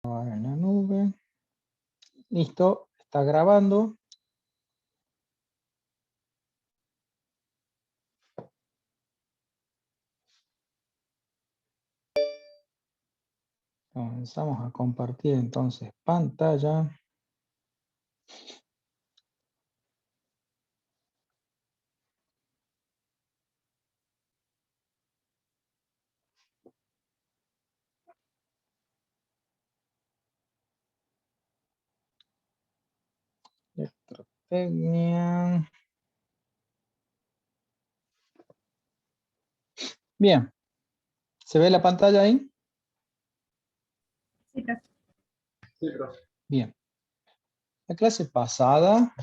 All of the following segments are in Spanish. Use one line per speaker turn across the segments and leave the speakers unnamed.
En la nube. Listo, está grabando. Comenzamos a compartir entonces pantalla. Electrotecnia. Bien, ¿se ve la pantalla ahí?
Sí, profe.
Sí, profe. Bien. La clase pasada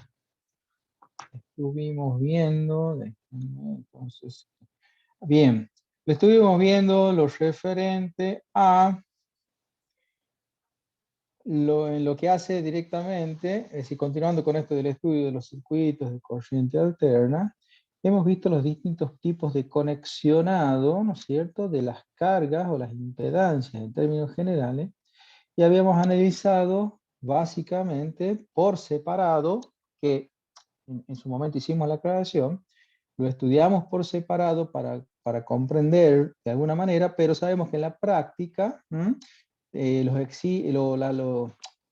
estuvimos viendo, entonces, bien, estuvimos viendo lo referente a en lo que hace directamente, es decir, continuando con esto del estudio de los circuitos de corriente alterna, hemos visto los distintos tipos de conexionado, ¿no es cierto?, de las cargas o las impedancias en términos generales, y habíamos analizado básicamente por separado, que en su momento hicimos la aclaración, lo estudiamos por separado para comprender de alguna manera, pero sabemos que en la práctica,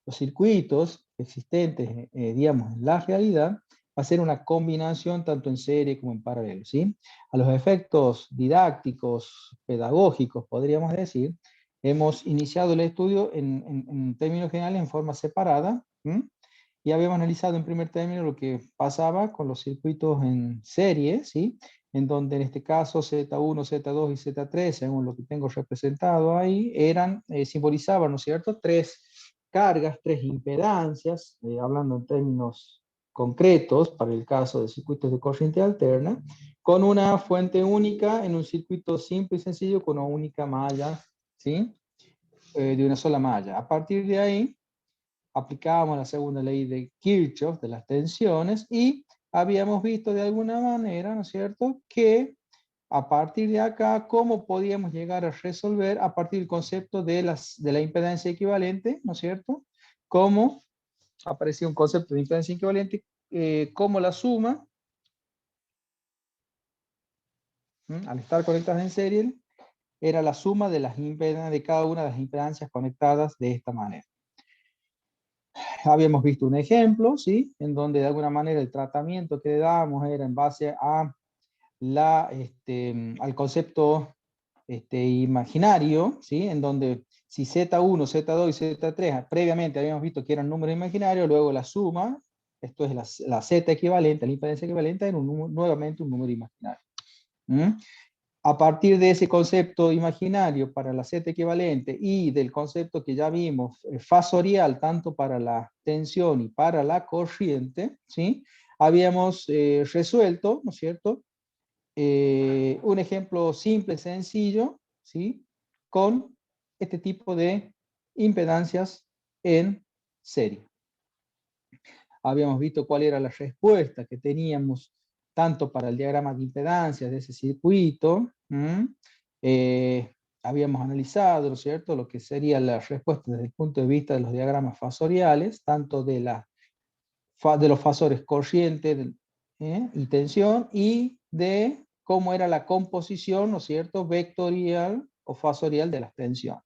los circuitos existentes, digamos, en la realidad, va a ser una combinación tanto en serie como en paralelo, ¿sí? A los efectos didácticos, pedagógicos, podríamos decir, hemos iniciado el estudio en términos generales en forma separada, y habíamos analizado en primer término lo que pasaba con los circuitos en serie, ¿sí? En donde en este caso Z1, Z2 y Z3, según lo que tengo representado ahí, simbolizaban, ¿no es cierto?, tres cargas, tres impedancias, hablando en términos concretos, para el caso de circuitos de corriente alterna, con una fuente única en un circuito simple y sencillo con una única malla, ¿sí? De una sola malla. A partir de ahí, aplicábamos la segunda ley de Kirchhoff de las tensiones y habíamos visto de alguna manera, ¿no es cierto?, que a partir de acá, cómo podíamos llegar a resolver a partir del concepto de la impedancia equivalente, ¿no es cierto? Cómo aparecía un concepto de impedancia equivalente, como la suma, al estar conectadas en serie, era la suma de las impedancias de cada una de las impedancias conectadas de esta manera. Habíamos visto un ejemplo, ¿sí? En donde de alguna manera el tratamiento que dábamos era en base a al concepto imaginario, ¿sí? En donde si Z1, Z2 y Z3 previamente habíamos visto que eran números imaginarios, luego la suma, esto es la Z equivalente, la impedancia equivalente, era nuevamente un número imaginario. A partir de ese concepto imaginario para la Z equivalente y del concepto que ya vimos, fasorial, tanto para la tensión y para la corriente, ¿sí? Habíamos resuelto, ¿no es cierto?, un ejemplo simple, sencillo, ¿sí?, con este tipo de impedancias en serie. Habíamos visto cuál era la respuesta que teníamos tanto para el diagrama de impedancias de ese circuito. Habíamos analizado, ¿no es cierto?, lo que sería la respuesta desde el punto de vista de los diagramas fasoriales, tanto de los fasores corriente y tensión, y de cómo era la composición, ¿no es cierto?, vectorial o fasorial de las tensiones.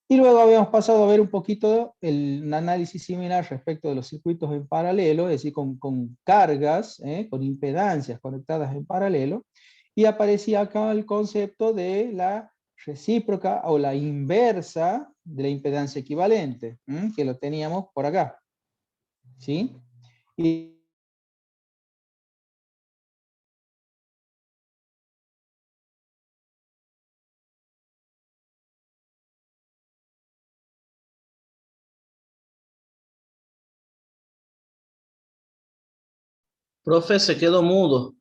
Y luego habíamos pasado a ver un poquito un análisis similar respecto de los circuitos en paralelo, es decir, con cargas, con impedancias conectadas en paralelo, y aparecía acá el concepto de la recíproca o la inversa de la impedancia equivalente, que lo teníamos por acá, ¿sí? Y
Profe, se quedó mudo.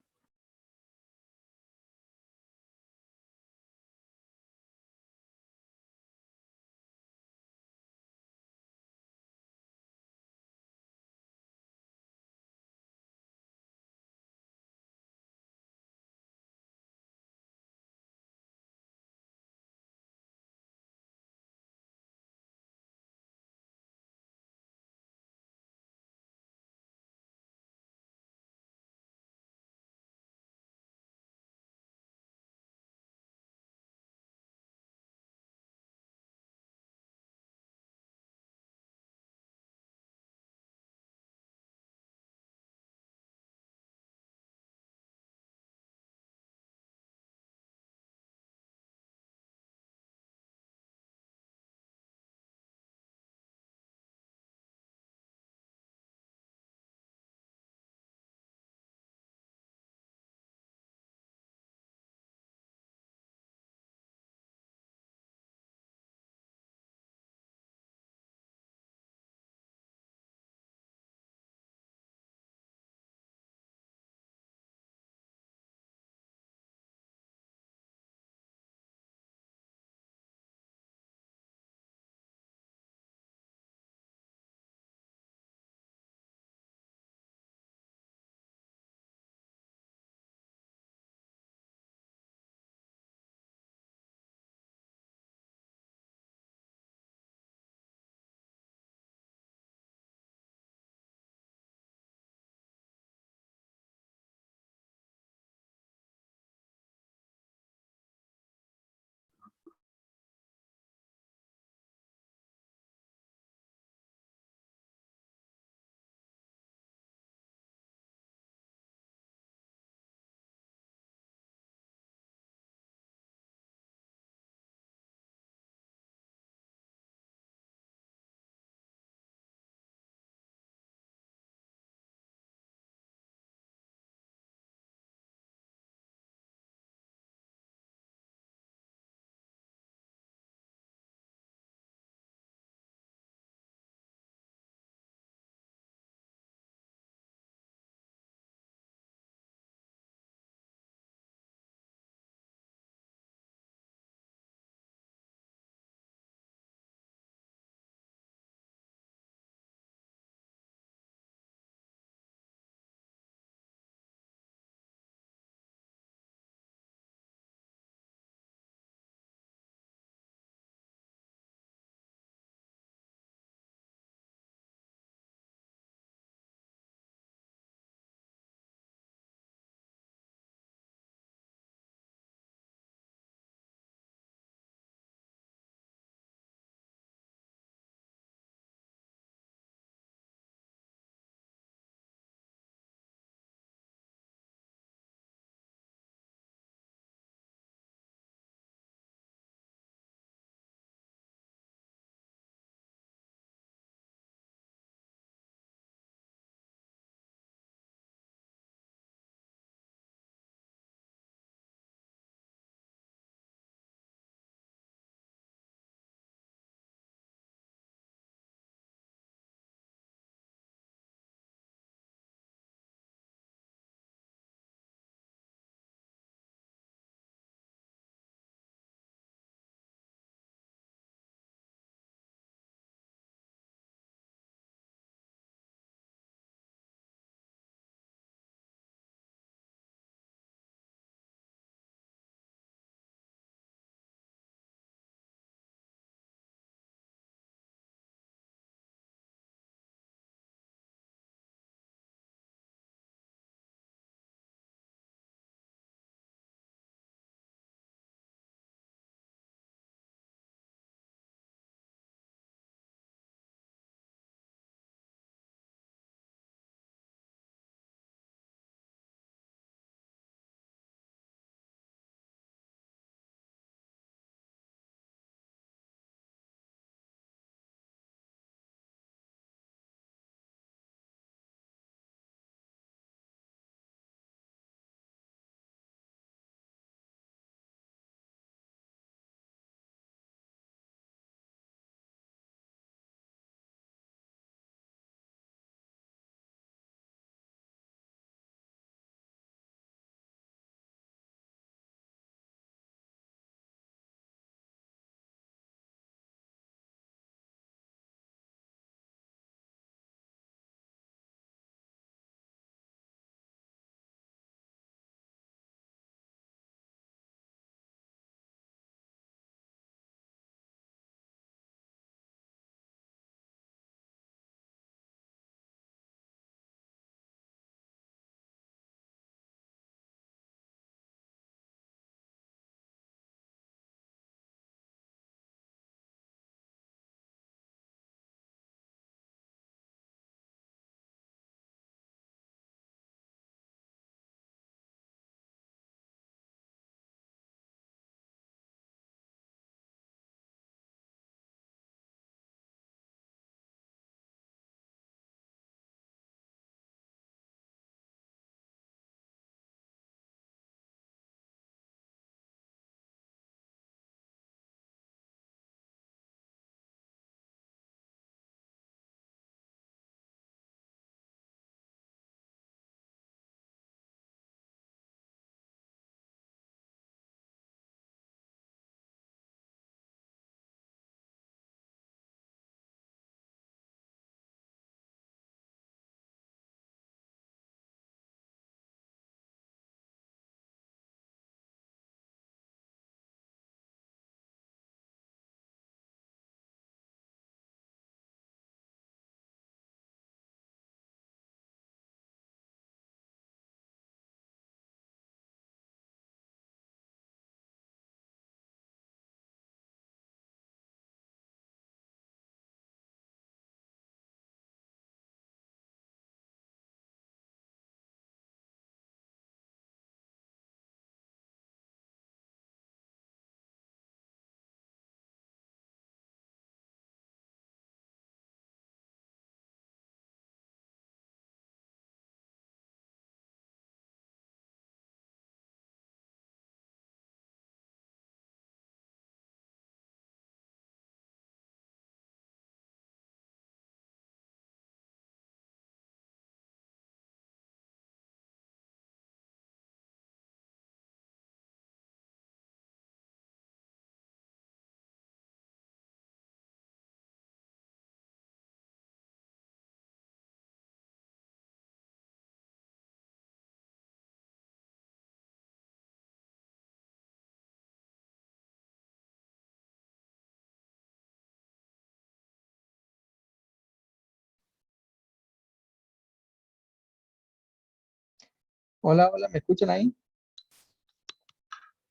Hola, hola, ¿me escuchan ahí?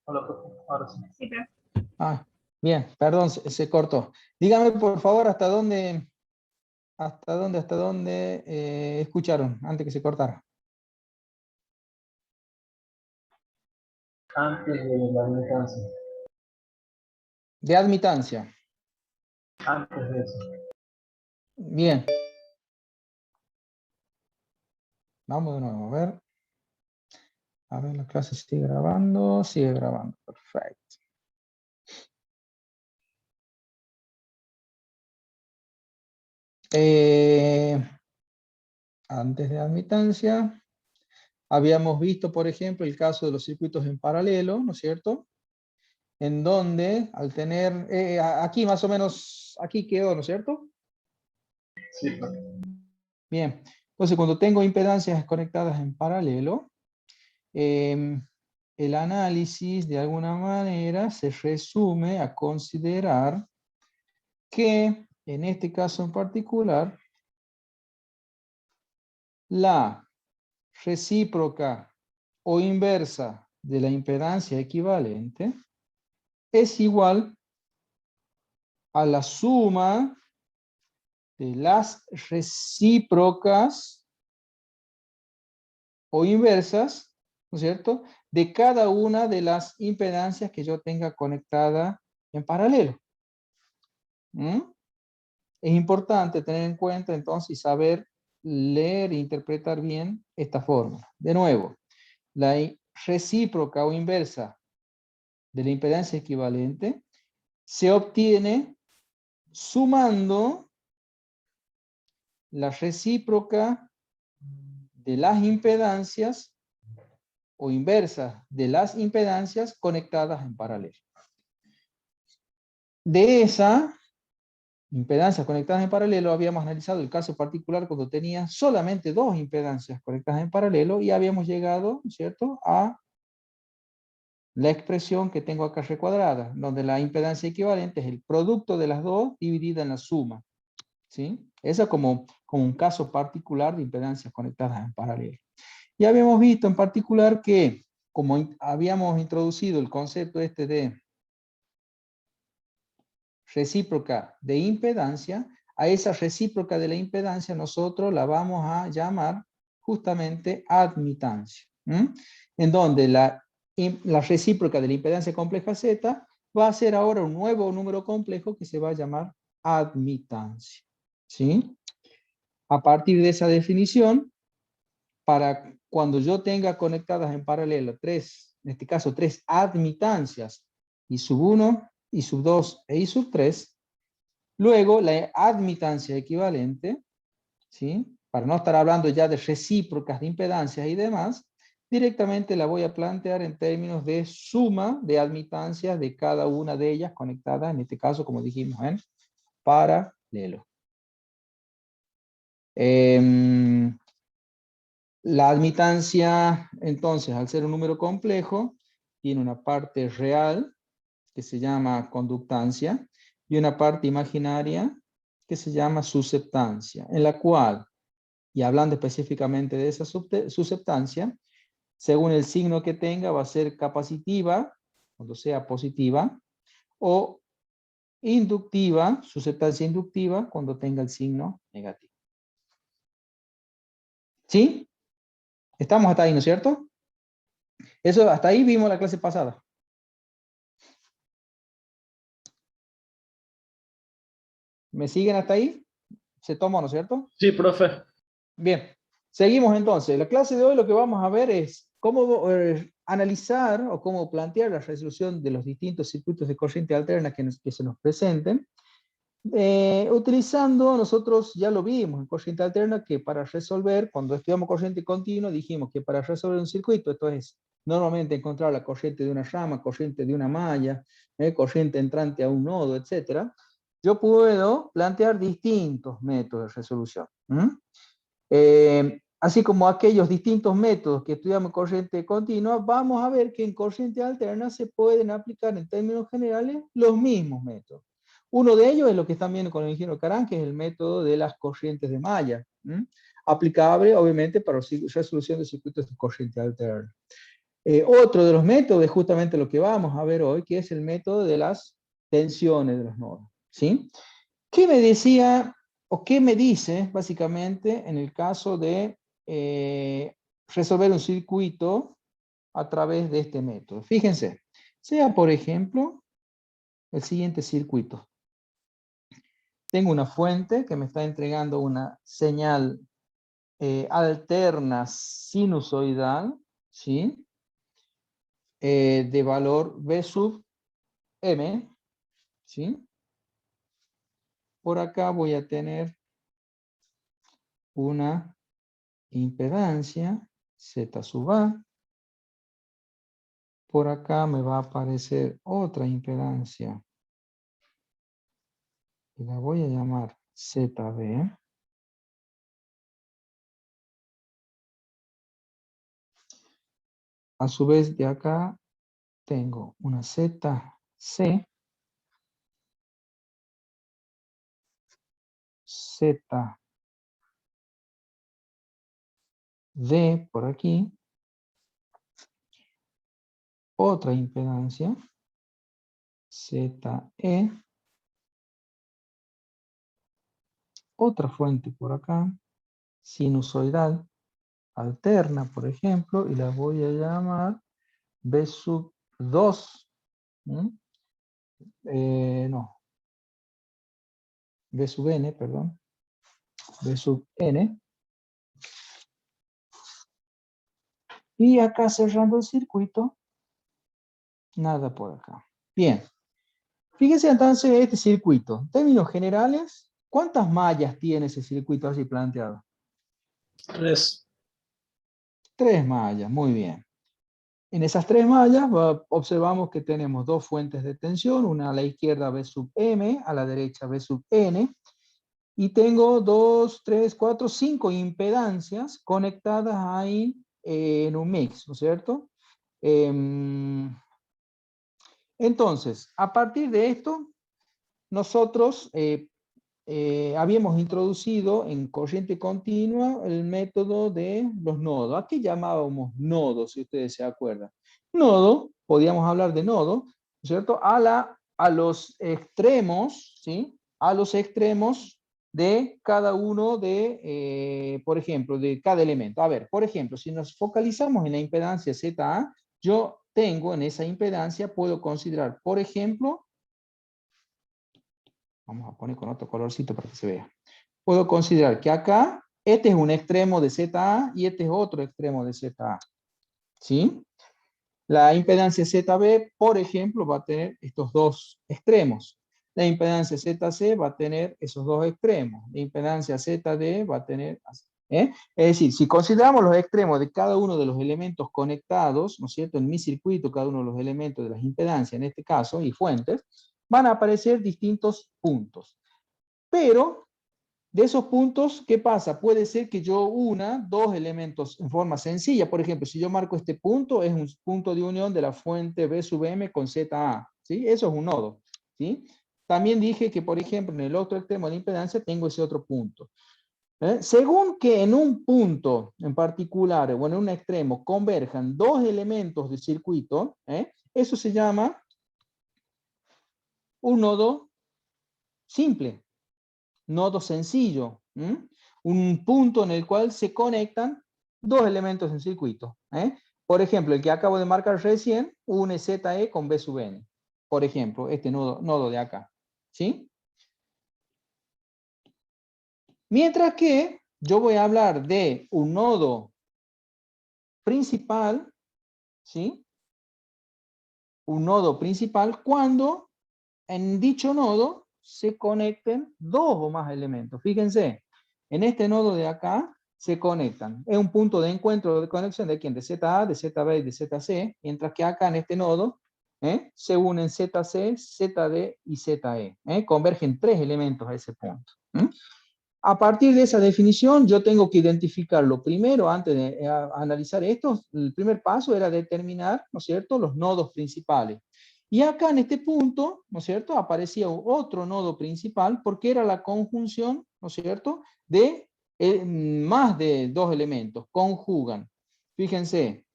Hola, profe. Ahora sí.
Sí, profe.
Ah, bien, perdón, se cortó. Dígame, por favor, hasta dónde escucharon antes que se cortara.
Antes de la admitancia.
De admitancia.
Antes de eso.
Bien. Vamos de nuevo, a ver. A ver, la clase sigue grabando. Sigue grabando, perfecto. Antes de admitancia, habíamos visto, por ejemplo, el caso de los circuitos en paralelo, ¿no es cierto? En donde, al tener, aquí más o menos, aquí quedó, ¿no es cierto?
Sí, profe.
Bien, entonces cuando tengo impedancias conectadas en paralelo, el análisis de alguna manera se resume a considerar que en este caso en particular, la recíproca o inversa de la impedancia equivalente es igual a la suma de las recíprocas o inversas, ¿no es cierto?, de cada una de las impedancias que yo tenga conectada en paralelo. ¿Mm? Es importante tener en cuenta entonces y saber leer e interpretar bien esta fórmula. De nuevo, la recíproca o inversa de la impedancia equivalente se obtiene sumando la recíproca de las impedancias o inversas de las impedancias conectadas en paralelo. De esa impedancias conectadas en paralelo habíamos analizado el caso particular cuando tenía solamente dos impedancias conectadas en paralelo y habíamos llegado, ¿cierto?, a la expresión que tengo acá recuadrada, donde la impedancia equivalente es el producto de las dos dividida en la suma. ¿Sí? Esa como un caso particular de impedancias conectadas en paralelo. Ya habíamos visto en particular que, como habíamos introducido el concepto este de recíproca de impedancia, a esa recíproca de la impedancia nosotros la vamos a llamar justamente admitancia. En donde la recíproca de la impedancia compleja Z va a ser ahora un nuevo número complejo que se va a llamar admitancia. ¿Sí? A partir de esa definición, para cuando yo tenga conectadas en paralelo tres, en este caso tres admitancias, I sub 1, I sub 2 e I sub 3, luego la admitancia equivalente, ¿sí?, para no estar hablando ya de recíprocas de impedancias y demás, directamente la voy a plantear en términos de suma de admitancias de cada una de ellas conectadas, en este caso, como dijimos, en paralelo. La admitancia, entonces, al ser un número complejo, tiene una parte real, que se llama conductancia, y una parte imaginaria, que se llama susceptancia, en la cual, y hablando específicamente de esa susceptancia, según el signo que tenga, va a ser capacitiva, cuando sea positiva, o inductiva, susceptancia inductiva, cuando tenga el signo negativo. ¿Sí? Estamos hasta ahí, ¿no es cierto? Eso, hasta ahí vimos la clase pasada. ¿Me siguen hasta ahí? Se toma, ¿no es cierto?
Sí, profe.
Bien, seguimos entonces. La clase de hoy lo que vamos a ver es cómo analizar o cómo plantear la resolución de los distintos circuitos de corriente alterna que se nos presenten. Utilizando, nosotros ya lo vimos en corriente alterna, que para resolver, cuando estudiamos corriente continua, dijimos que para resolver un circuito, esto es normalmente encontrar la corriente de una rama, corriente de una malla, corriente entrante a un nodo, etc. Yo puedo plantear distintos métodos de resolución. Así como aquellos distintos métodos que estudiamos en corriente continua, vamos a ver que en corriente alterna se pueden aplicar en términos generales los mismos métodos. Uno de ellos es lo que están viendo con el ingeniero Carán, que es el método de las corrientes de malla. Aplicable, obviamente, para la resolución de circuitos de corriente alterna. Otro de los métodos es justamente lo que vamos a ver hoy, que es el método de las tensiones de los nodos, ¿sí? ¿Qué me decía, o qué me dice, básicamente, en el caso de resolver un circuito a través de este método? Fíjense, sea, por ejemplo, el siguiente circuito. Tengo una fuente que me está entregando una señal alterna sinusoidal, ¿sí? De valor V sub M, ¿sí? Por acá voy a tener una impedancia Z sub A. Por acá me va a aparecer otra impedancia. Y la voy a llamar ZB. A su vez de acá tengo una ZC. ZD por aquí. Otra impedancia. ZE. Otra fuente por acá. Sinusoidal. Alterna, por ejemplo. Y la voy a llamar B sub 2. No. B sub N, perdón. B sub N. Y acá cerrando el circuito, nada por acá. Bien. Fíjense entonces este circuito. En términos generales, ¿cuántas mallas tiene ese circuito así planteado?
3.
3 mallas, muy bien. En esas 3 mallas observamos que tenemos 2 fuentes de tensión, una a la izquierda B sub M, a la derecha B sub N, y tengo 2, 3, 4, 5 impedancias conectadas ahí en un mix, ¿no es cierto? Entonces, a partir de esto, nosotros habíamos introducido en corriente continua el método de los nodos. ¿A qué llamábamos nodos, si ustedes se acuerdan? Nodo, podíamos hablar de nodo, ¿no es cierto? A los extremos, ¿sí? A los extremos de cada uno de, por ejemplo, de cada elemento. A ver, por ejemplo, si nos focalizamos en la impedancia ZA, yo tengo en esa impedancia, puedo considerar, por ejemplo, vamos a poner con otro colorcito para que se vea. Puedo considerar que acá, este es un extremo de ZA y este es otro extremo de ZA. ¿Sí? La impedancia ZB, por ejemplo, va a tener estos dos extremos. La impedancia ZC va a tener esos dos extremos. La impedancia ZD va a tener... Es decir, si consideramos los extremos de cada uno de los elementos conectados, ¿no es cierto? En mi circuito, cada uno de los elementos de las impedancias, en este caso, y fuentes, van a aparecer distintos puntos. Pero de esos puntos, ¿qué pasa? Puede ser que yo una, dos elementos en forma sencilla. Por ejemplo, si yo marco este punto, es un punto de unión de la fuente B sub M con ZA. ¿Sí? Eso es un nodo. ¿Sí? También dije que, por ejemplo, en el otro extremo de la impedancia tengo ese otro punto. Según que en un punto en particular o en un extremo converjan dos elementos del circuito, eso se llama un nodo simple. Nodo sencillo, un punto en el cual se conectan dos elementos en circuito. Por ejemplo, el que acabo de marcar recién, une ZE con B sub N. Por ejemplo, este nodo de acá. ¿Sí? Mientras que yo voy a hablar de un nodo principal, ¿sí? Un nodo principal cuando en dicho nodo se conecten dos o más elementos. Fíjense, en este nodo de acá se conectan. Es un punto de encuentro de conexión de quién? De ZA, de ZB y de ZC, mientras que acá en este nodo se unen ZC, ZD y ZE. Convergen tres elementos a ese punto. A partir de esa definición, yo tengo que identificar lo primero, antes de analizar esto, el primer paso era determinar, ¿no es cierto?, los nodos principales. Y acá en este punto, ¿no es cierto?, aparecía otro nodo principal porque era la conjunción, ¿no es cierto?, de más de dos elementos, conjugan. Fíjense.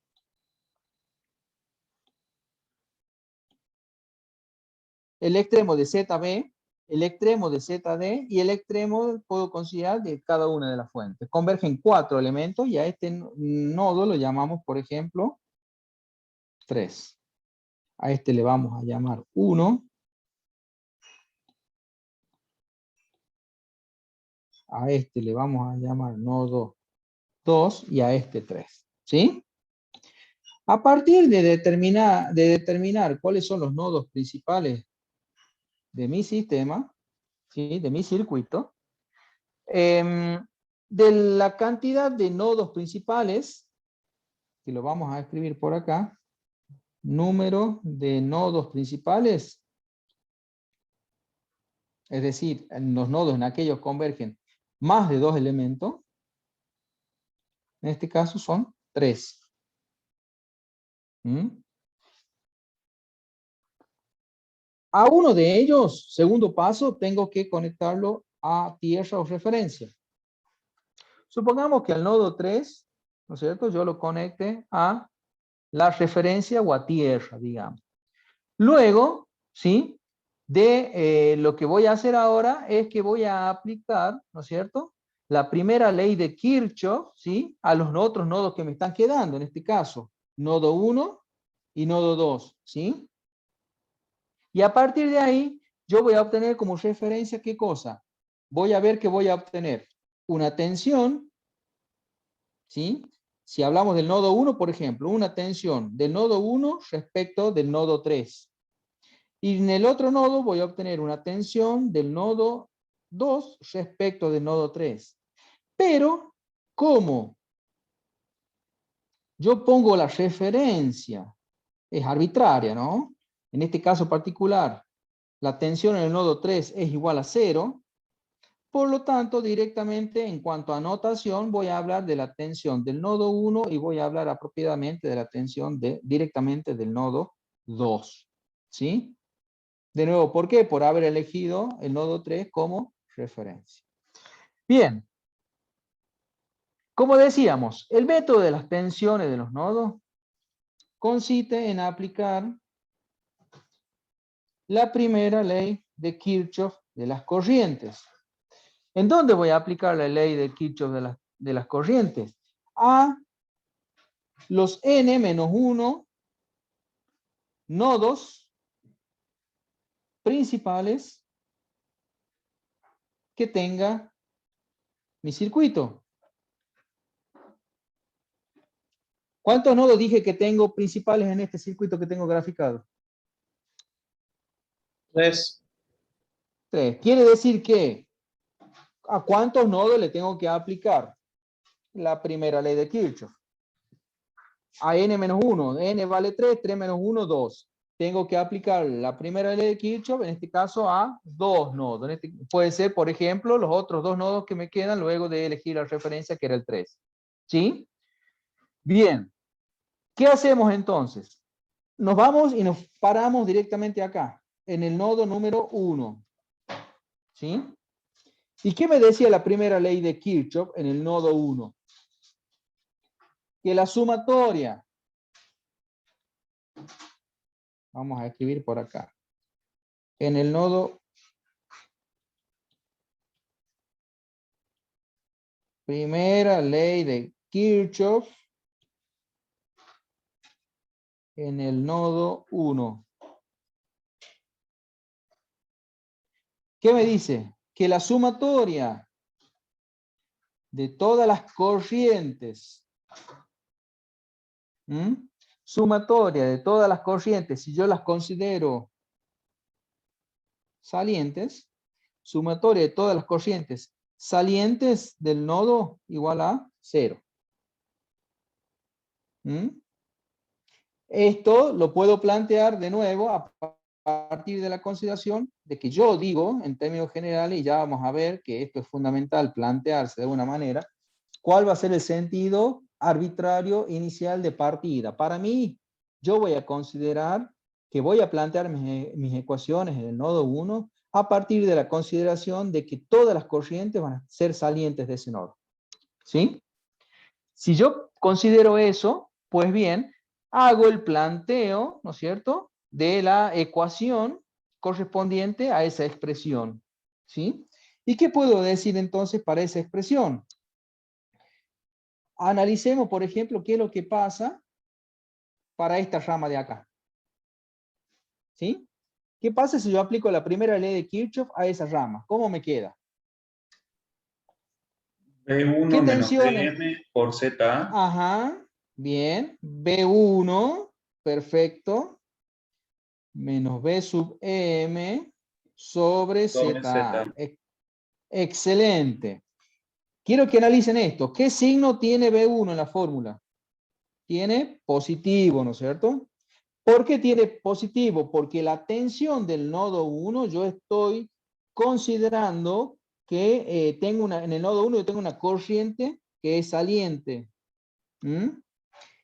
El extremo de ZB, el extremo de ZD y el extremo puedo considerar de cada una de las fuentes. Convergen 4 elementos y a este nodo lo llamamos, por ejemplo, 3. A este le vamos a llamar 1. A este le vamos a llamar nodo 2 y a este 3. ¿Sí? A partir de determinar cuáles son los nodos principales de mi sistema, ¿sí? De mi circuito, de la cantidad de nodos principales, que lo vamos a escribir por acá, número de nodos principales, es decir, los nodos en aquellos convergen más de 2 elementos, en este caso son 3. A uno de ellos, segundo paso, tengo que conectarlo a tierra o referencia. Supongamos que al nodo 3, ¿no es cierto?, yo lo conecte a la referencia o a tierra, digamos. Luego, ¿sí?, lo que voy a hacer ahora es que voy a aplicar, ¿no es cierto?, la primera ley de Kirchhoff, ¿sí?, a los otros nodos que me están quedando, en este caso, nodo 1 y nodo 2, ¿sí? Y a partir de ahí, yo voy a obtener como referencia, ¿qué cosa? Voy a ver que voy a obtener una tensión, ¿sí? Si hablamos del nodo 1, por ejemplo, una tensión del nodo 1 respecto del nodo 3. Y en el otro nodo voy a obtener una tensión del nodo 2 respecto del nodo 3. Pero, ¿cómo yo pongo la referencia? Es arbitraria, ¿no? En este caso particular, la tensión en el nodo 3 es igual a 0. Por lo tanto, directamente en cuanto a notación, voy a hablar de la tensión del nodo 1 y voy a hablar apropiadamente de la tensión directamente del nodo 2. ¿Sí? De nuevo, ¿por qué? Por haber elegido el nodo 3 como referencia. Bien. Como decíamos, el método de las tensiones de los nodos consiste en aplicar la primera ley de Kirchhoff de las corrientes. ¿En dónde voy a aplicar la ley de Kirchhoff de las corrientes? A los n-1 nodos principales que tenga mi circuito. ¿Cuántos nodos dije que tengo principales en este circuito que tengo graficado?
3.
3. Quiere decir que ¿a cuántos nodos le tengo que aplicar la primera ley de Kirchhoff? A n-1, n vale 3, 3 menos 1, 2. Tengo que aplicar la primera ley de Kirchhoff, en este caso a 2 nodos. Puede ser, por ejemplo, los otros 2 nodos que me quedan luego de elegir la referencia que era el 3. ¿Sí? Bien. ¿Qué hacemos entonces? Nos vamos y nos paramos directamente acá, en el nodo número 1. ¿Sí? ¿Y qué me decía la primera ley de Kirchhoff en el nodo 1? Que la sumatoria, vamos a escribir por acá, en el nodo primera ley de Kirchhoff en el nodo 1. ¿Qué me dice? Que la sumatoria de todas las corrientes, sumatoria de todas las corrientes, si yo las considero salientes, sumatoria de todas las corrientes salientes del nodo igual a 0. Esto lo puedo plantear de nuevo a partir de la consideración de que yo digo, en términos generales, y ya vamos a ver que esto es fundamental plantearse de una manera, cuál va a ser el sentido arbitrario inicial de partida. Para mí, yo voy a considerar que voy a plantear mis ecuaciones en el nodo 1 a partir de la consideración de que todas las corrientes van a ser salientes de ese nodo. ¿Sí? Si yo considero eso, pues bien, hago el planteo, ¿no es cierto?, de la ecuación correspondiente a esa expresión. ¿Sí? ¿Y qué puedo decir entonces para esa expresión? Analicemos, por ejemplo, qué es lo que pasa para esta rama de acá. ¿Sí? ¿Qué pasa si yo aplico la primera ley de Kirchhoff a esa rama? ¿Cómo me queda? ¿Qué
B1 menos
tensiones?
BM por ZA
Ajá, bien. B1, perfecto. Menos B sub M sobre
sobre
ZA.
Z.
Excelente. Quiero que analicen esto. ¿Qué signo tiene B1 en la fórmula? Tiene positivo, ¿no es cierto? ¿Por qué tiene positivo? Porque la tensión del nodo 1, yo estoy considerando que en el nodo 1 yo tengo una corriente que es saliente. ¿Mm?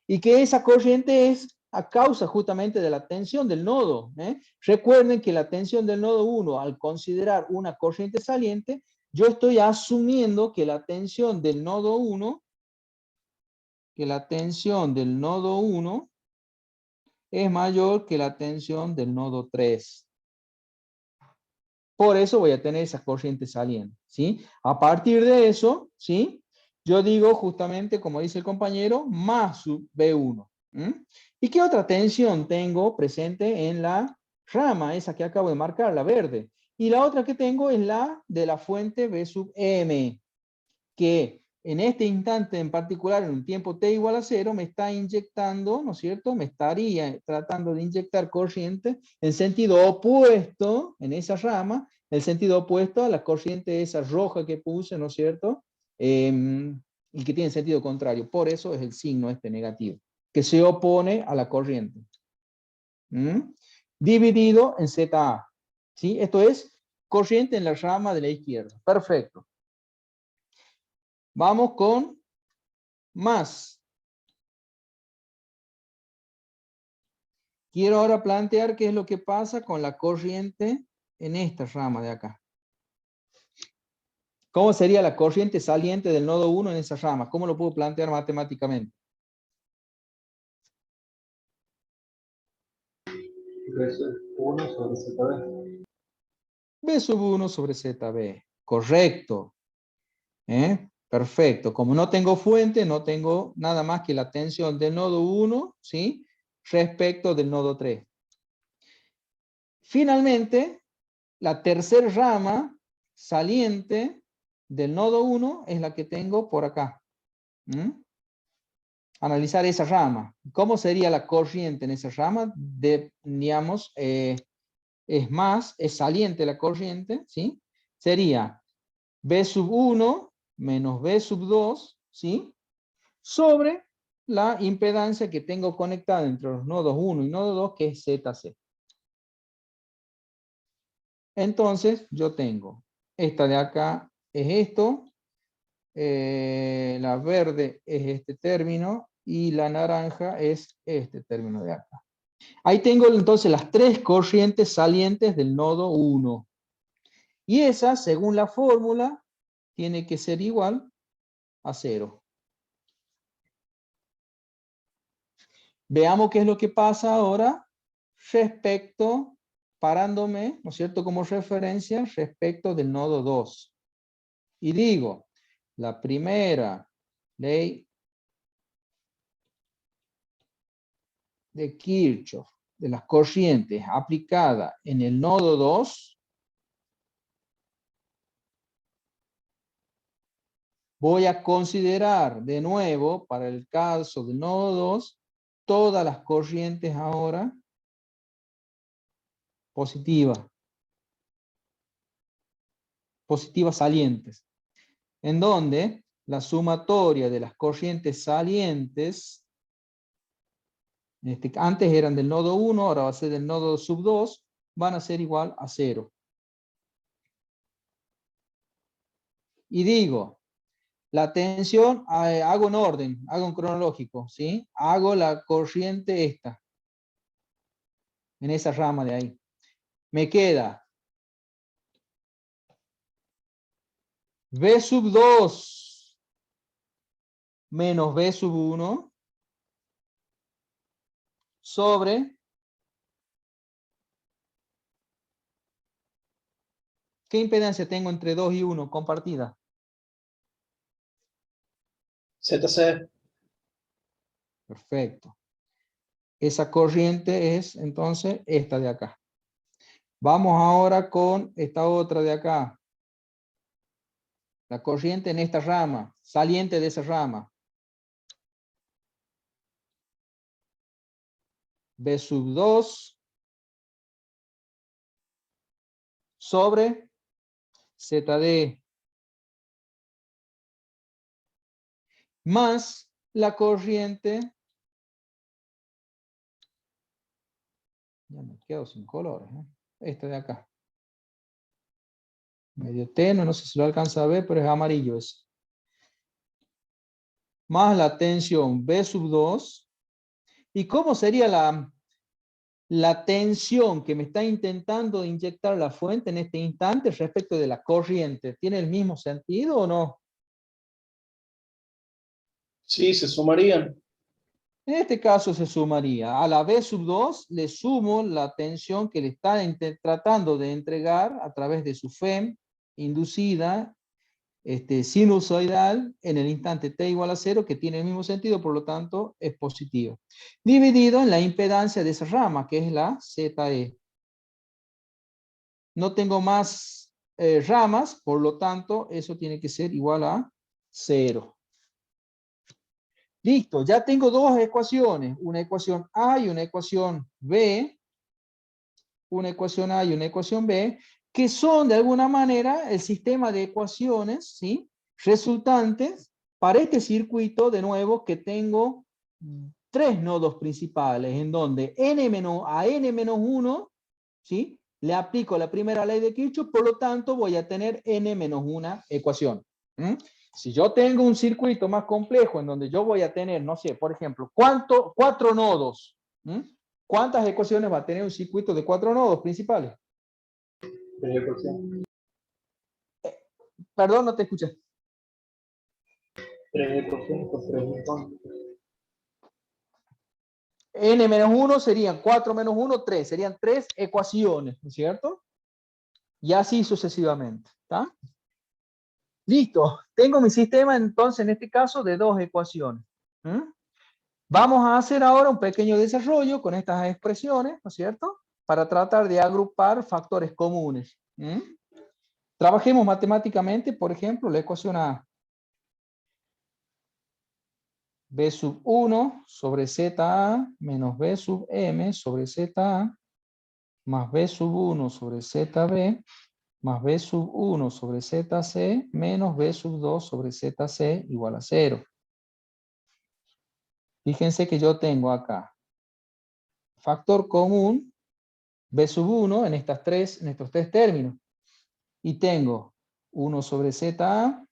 Y que esa corriente es a causa justamente de la tensión del nodo. Recuerden que la tensión del nodo 1, al considerar una corriente saliente, yo estoy asumiendo que la tensión del nodo 1, es mayor que la tensión del nodo 3. Por eso voy a tener esa corriente saliente, ¿sí? A partir de eso, ¿sí? Yo digo justamente, como dice el compañero, más sub B1. ¿Y qué otra tensión tengo presente en la rama, esa que acabo de marcar, la verde? Y la otra que tengo es la de la fuente B sub M, que en este instante en particular, en un tiempo t igual a 0, me está inyectando, ¿no es cierto? Me estaría tratando de inyectar corriente en sentido opuesto, en esa rama, el sentido opuesto a la corriente esa roja que puse, ¿no es cierto? Y que tiene sentido contrario. Por eso es el signo este negativo, que se opone a la corriente. Dividido en ZA. ¿Sí? Esto es corriente en la rama de la izquierda. Perfecto. Vamos con más. Quiero ahora plantear qué es lo que pasa con la corriente en esta rama de acá. ¿Cómo sería la corriente saliente del nodo 1 en esa rama? ¿Cómo lo puedo plantear matemáticamente?
B sub 1 sobre ZB.
B sub 1 sobre ZB. Correcto. Perfecto. Como no tengo fuente, no tengo nada más que la tensión del nodo 1, ¿sí? Respecto del nodo 3. Finalmente, la tercera rama saliente del nodo 1 es la que tengo por acá. Analizar esa rama. ¿Cómo sería la corriente en esa rama? Digamos, es saliente la corriente, ¿sí? Sería B sub 1 menos B sub 2, ¿sí? Sobre la impedancia que tengo conectada entre los nodos 1 y nodo 2, que es ZC. Entonces, yo tengo esta de acá es esto, la verde es este término y la naranja es este término de acá. Ahí tengo entonces las tres corrientes salientes del nodo 1. Y esa, según la fórmula, tiene que ser igual a 0. Veamos qué es lo que pasa ahora respecto, parándome, ¿no es cierto?, como referencia respecto del nodo 2. Y digo, la primera ley de Kirchhoff de las corrientes aplicada en el nodo 2, voy a considerar de nuevo, para el caso del nodo 2, todas las corrientes ahora positivas salientes, en donde la sumatoria de las corrientes salientes, antes eran del nodo 1, ahora va a ser del nodo sub 2, van a ser igual a 0. Y digo, la tensión, hago en orden, hago en cronológico, ¿sí? Hago la corriente esta, en esa rama de ahí. Me queda B sub 2 menos B sub 1 sobre, ¿qué impedancia tengo entre 2 y 1 compartida?
ZC.
Perfecto. Esa corriente es entonces esta de acá. Vamos ahora con esta otra de acá. La corriente en esta rama, saliente de esa rama. B sub 2 sobre ZD más la corriente, ya me quedo sin colores, ¿no? Esta de acá. Medio tenue, no sé si lo alcanza a ver, pero es amarillo ese. Más la tensión B sub 2. ¿Y cómo sería la tensión que me está intentando inyectar la fuente en este instante respecto de la corriente? ¿Tiene el mismo sentido o no?
Sí, se sumarían.
En este caso se sumaría a la B sub 2, le sumo la tensión que le está tratando de entregar a través de su FEM inducida, sinusoidal, en el instante t igual a 0, que tiene el mismo sentido, por lo tanto es positivo. Dividido en la impedancia de esa rama, que es la ZE. No tengo más ramas, por lo tanto eso tiene que ser igual a 0. Listo, ya tengo dos ecuaciones, una ecuación A y una ecuación B, una ecuación A y una ecuación B, que son de alguna manera el sistema de ecuaciones, ¿sí?, resultantes para este circuito, de nuevo, que tengo tres nodos principales, en donde a n-1, ¿sí?, le aplico la primera ley de Kirchhoff, por lo tanto voy a tener n-1 ecuación. Si yo tengo un circuito más complejo en donde yo voy a tener, no sé, por ejemplo, 4 nodos, ¿cuántas ecuaciones va a tener un circuito de 4 nodos principales?
3 ecuaciones.
Perdón, no te escuché.
3 ecuaciones por 3 entonces.
n-1 serían 4 menos 1, 3. Serían 3 ecuaciones, ¿no es cierto? Y así sucesivamente. ¿Está? Listo. Tengo mi sistema entonces en este caso de 2 ecuaciones. Vamos a hacer ahora un pequeño desarrollo con estas expresiones, ¿no es cierto?, para tratar de agrupar factores comunes. Trabajemos matemáticamente, por ejemplo, la ecuación A. B sub 1 sobre ZA menos B sub M sobre ZA más B sub 1 sobre ZB más B sub 1 sobre ZC menos B sub 2 sobre ZC igual a 0. Fíjense que yo tengo acá factor común B sub 1 en estos tres términos. Y tengo 1 sobre ZA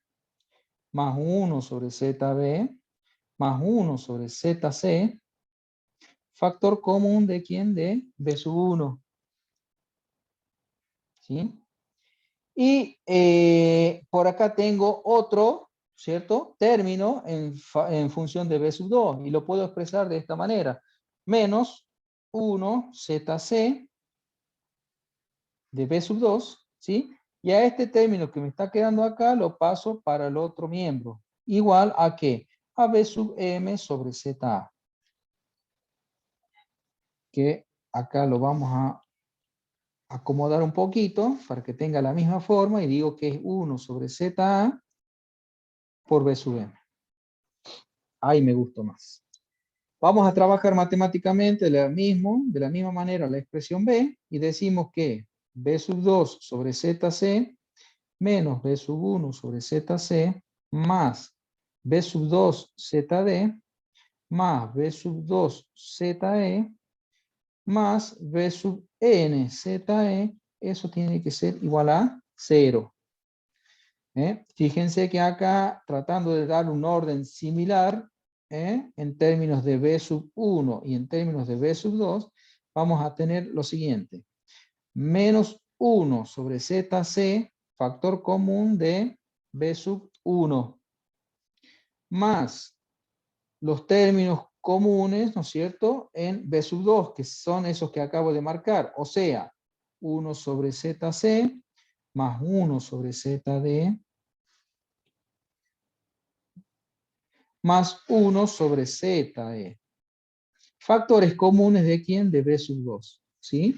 más 1 sobre ZB más 1 sobre ZC, factor común de ¿quién? De B sub 1. ¿Sí? Y por acá tengo otro, ¿cierto?, término en función de B sub 2. Y lo puedo expresar de esta manera. Menos 1 ZC de B sub 2, ¿sí? Y a este término que me está quedando acá lo paso para el otro miembro. Igual a ¿qué? A B sub M sobre ZA. Que acá lo vamos a acomodar un poquito para que tenga la misma forma y digo que es 1 sobre ZA por B sub M. Ahí me gustó más. Vamos a trabajar matemáticamente de la misma manera la expresión B y decimos que B sub 2 sobre ZC menos B sub 1 sobre ZC más B sub 2 ZD más B sub 2 ZE más B sub N ZE, eso tiene que ser igual a 0. Fíjense que acá, tratando de dar un orden similar, en términos de B sub 1 y en términos de B sub 2, vamos a tener lo siguiente. Menos 1 sobre ZC, factor común de B sub 1, más los términos comunes, ¿no es cierto?, en B sub 2, que son esos que acabo de marcar. O sea, 1 sobre ZC más 1 sobre ZD más 1 sobre ZE. Factores comunes de quién? De B sub 2. ¿Sí?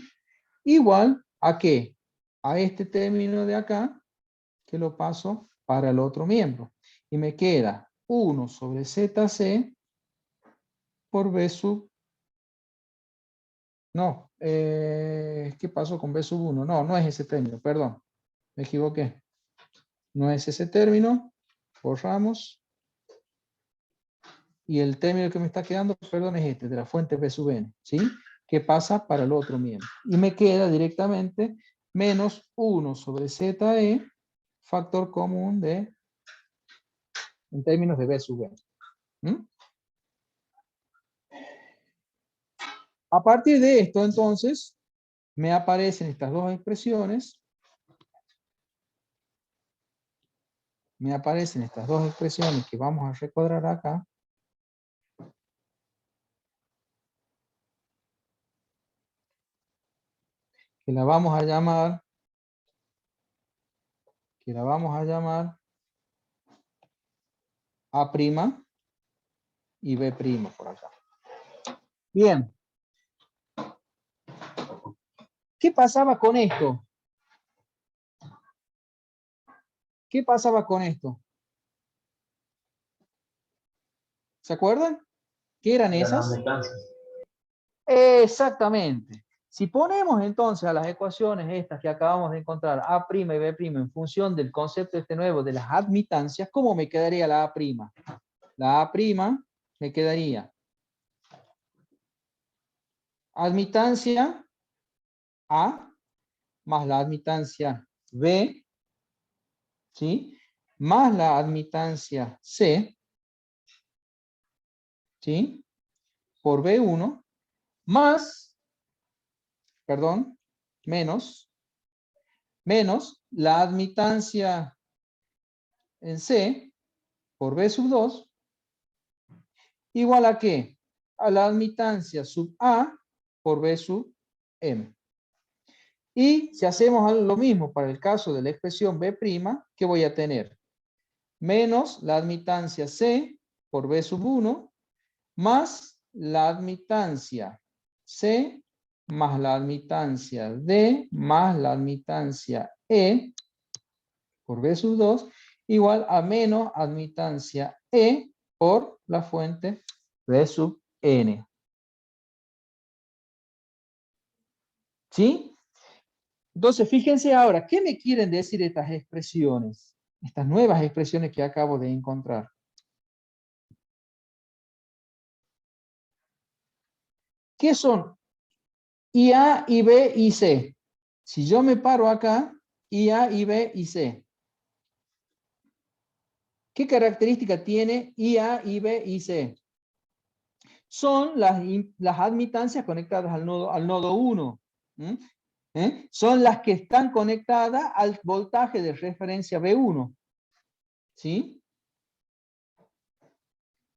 Igual a qué? A este término de acá, que lo paso para el otro miembro. Y me queda 1 sobre ZC por B sub. No, ¿qué pasó con B sub 1? No, no es ese término, perdón. Me equivoqué. No es ese término. Borramos. Y el término que me está quedando, perdón, es este, de la fuente B sub n, ¿sí? Que pasa para el otro miembro. Y me queda directamente menos 1 sobre ZE, factor común de, en términos de B sub n. ¿Mm? A partir de esto, entonces, me aparecen estas dos expresiones. Me aparecen estas dos expresiones que vamos a recuadrar acá. Que la vamos a llamar A' y B' por acá. Bien. ¿Qué pasaba con esto? ¿Qué pasaba con esto? ¿Se acuerdan? ¿Qué eran esas? Exactamente. Si ponemos entonces a las ecuaciones estas que acabamos de encontrar, A' y B' en función del concepto este nuevo de las admitancias, ¿cómo me quedaría la A'? La A' me quedaría admitancia A más la admitancia B, ¿sí? Más la admitancia C, ¿sí? Por B1, más, perdón, menos la admitancia en C por B sub 2, igual a ¿qué? A la admitancia sub A por B sub M. Y si hacemos lo mismo para el caso de la expresión B', ¿qué voy a tener? Menos la admitancia C por B sub 1, más la admitancia C, más la admitancia D, más la admitancia E, por B sub 2, igual a menos admitancia E por la fuente B sub N. ¿Sí? Entonces, fíjense ahora, ¿qué me quieren decir estas expresiones? Estas nuevas expresiones que acabo de encontrar. ¿Qué son? IA, y B y C. Si yo me paro acá, IA, y B y C. ¿Qué característica tiene IA, y B y C? Son las admitancias conectadas al nodo 1. Son las que están conectadas al voltaje de referencia B1. ¿Sí?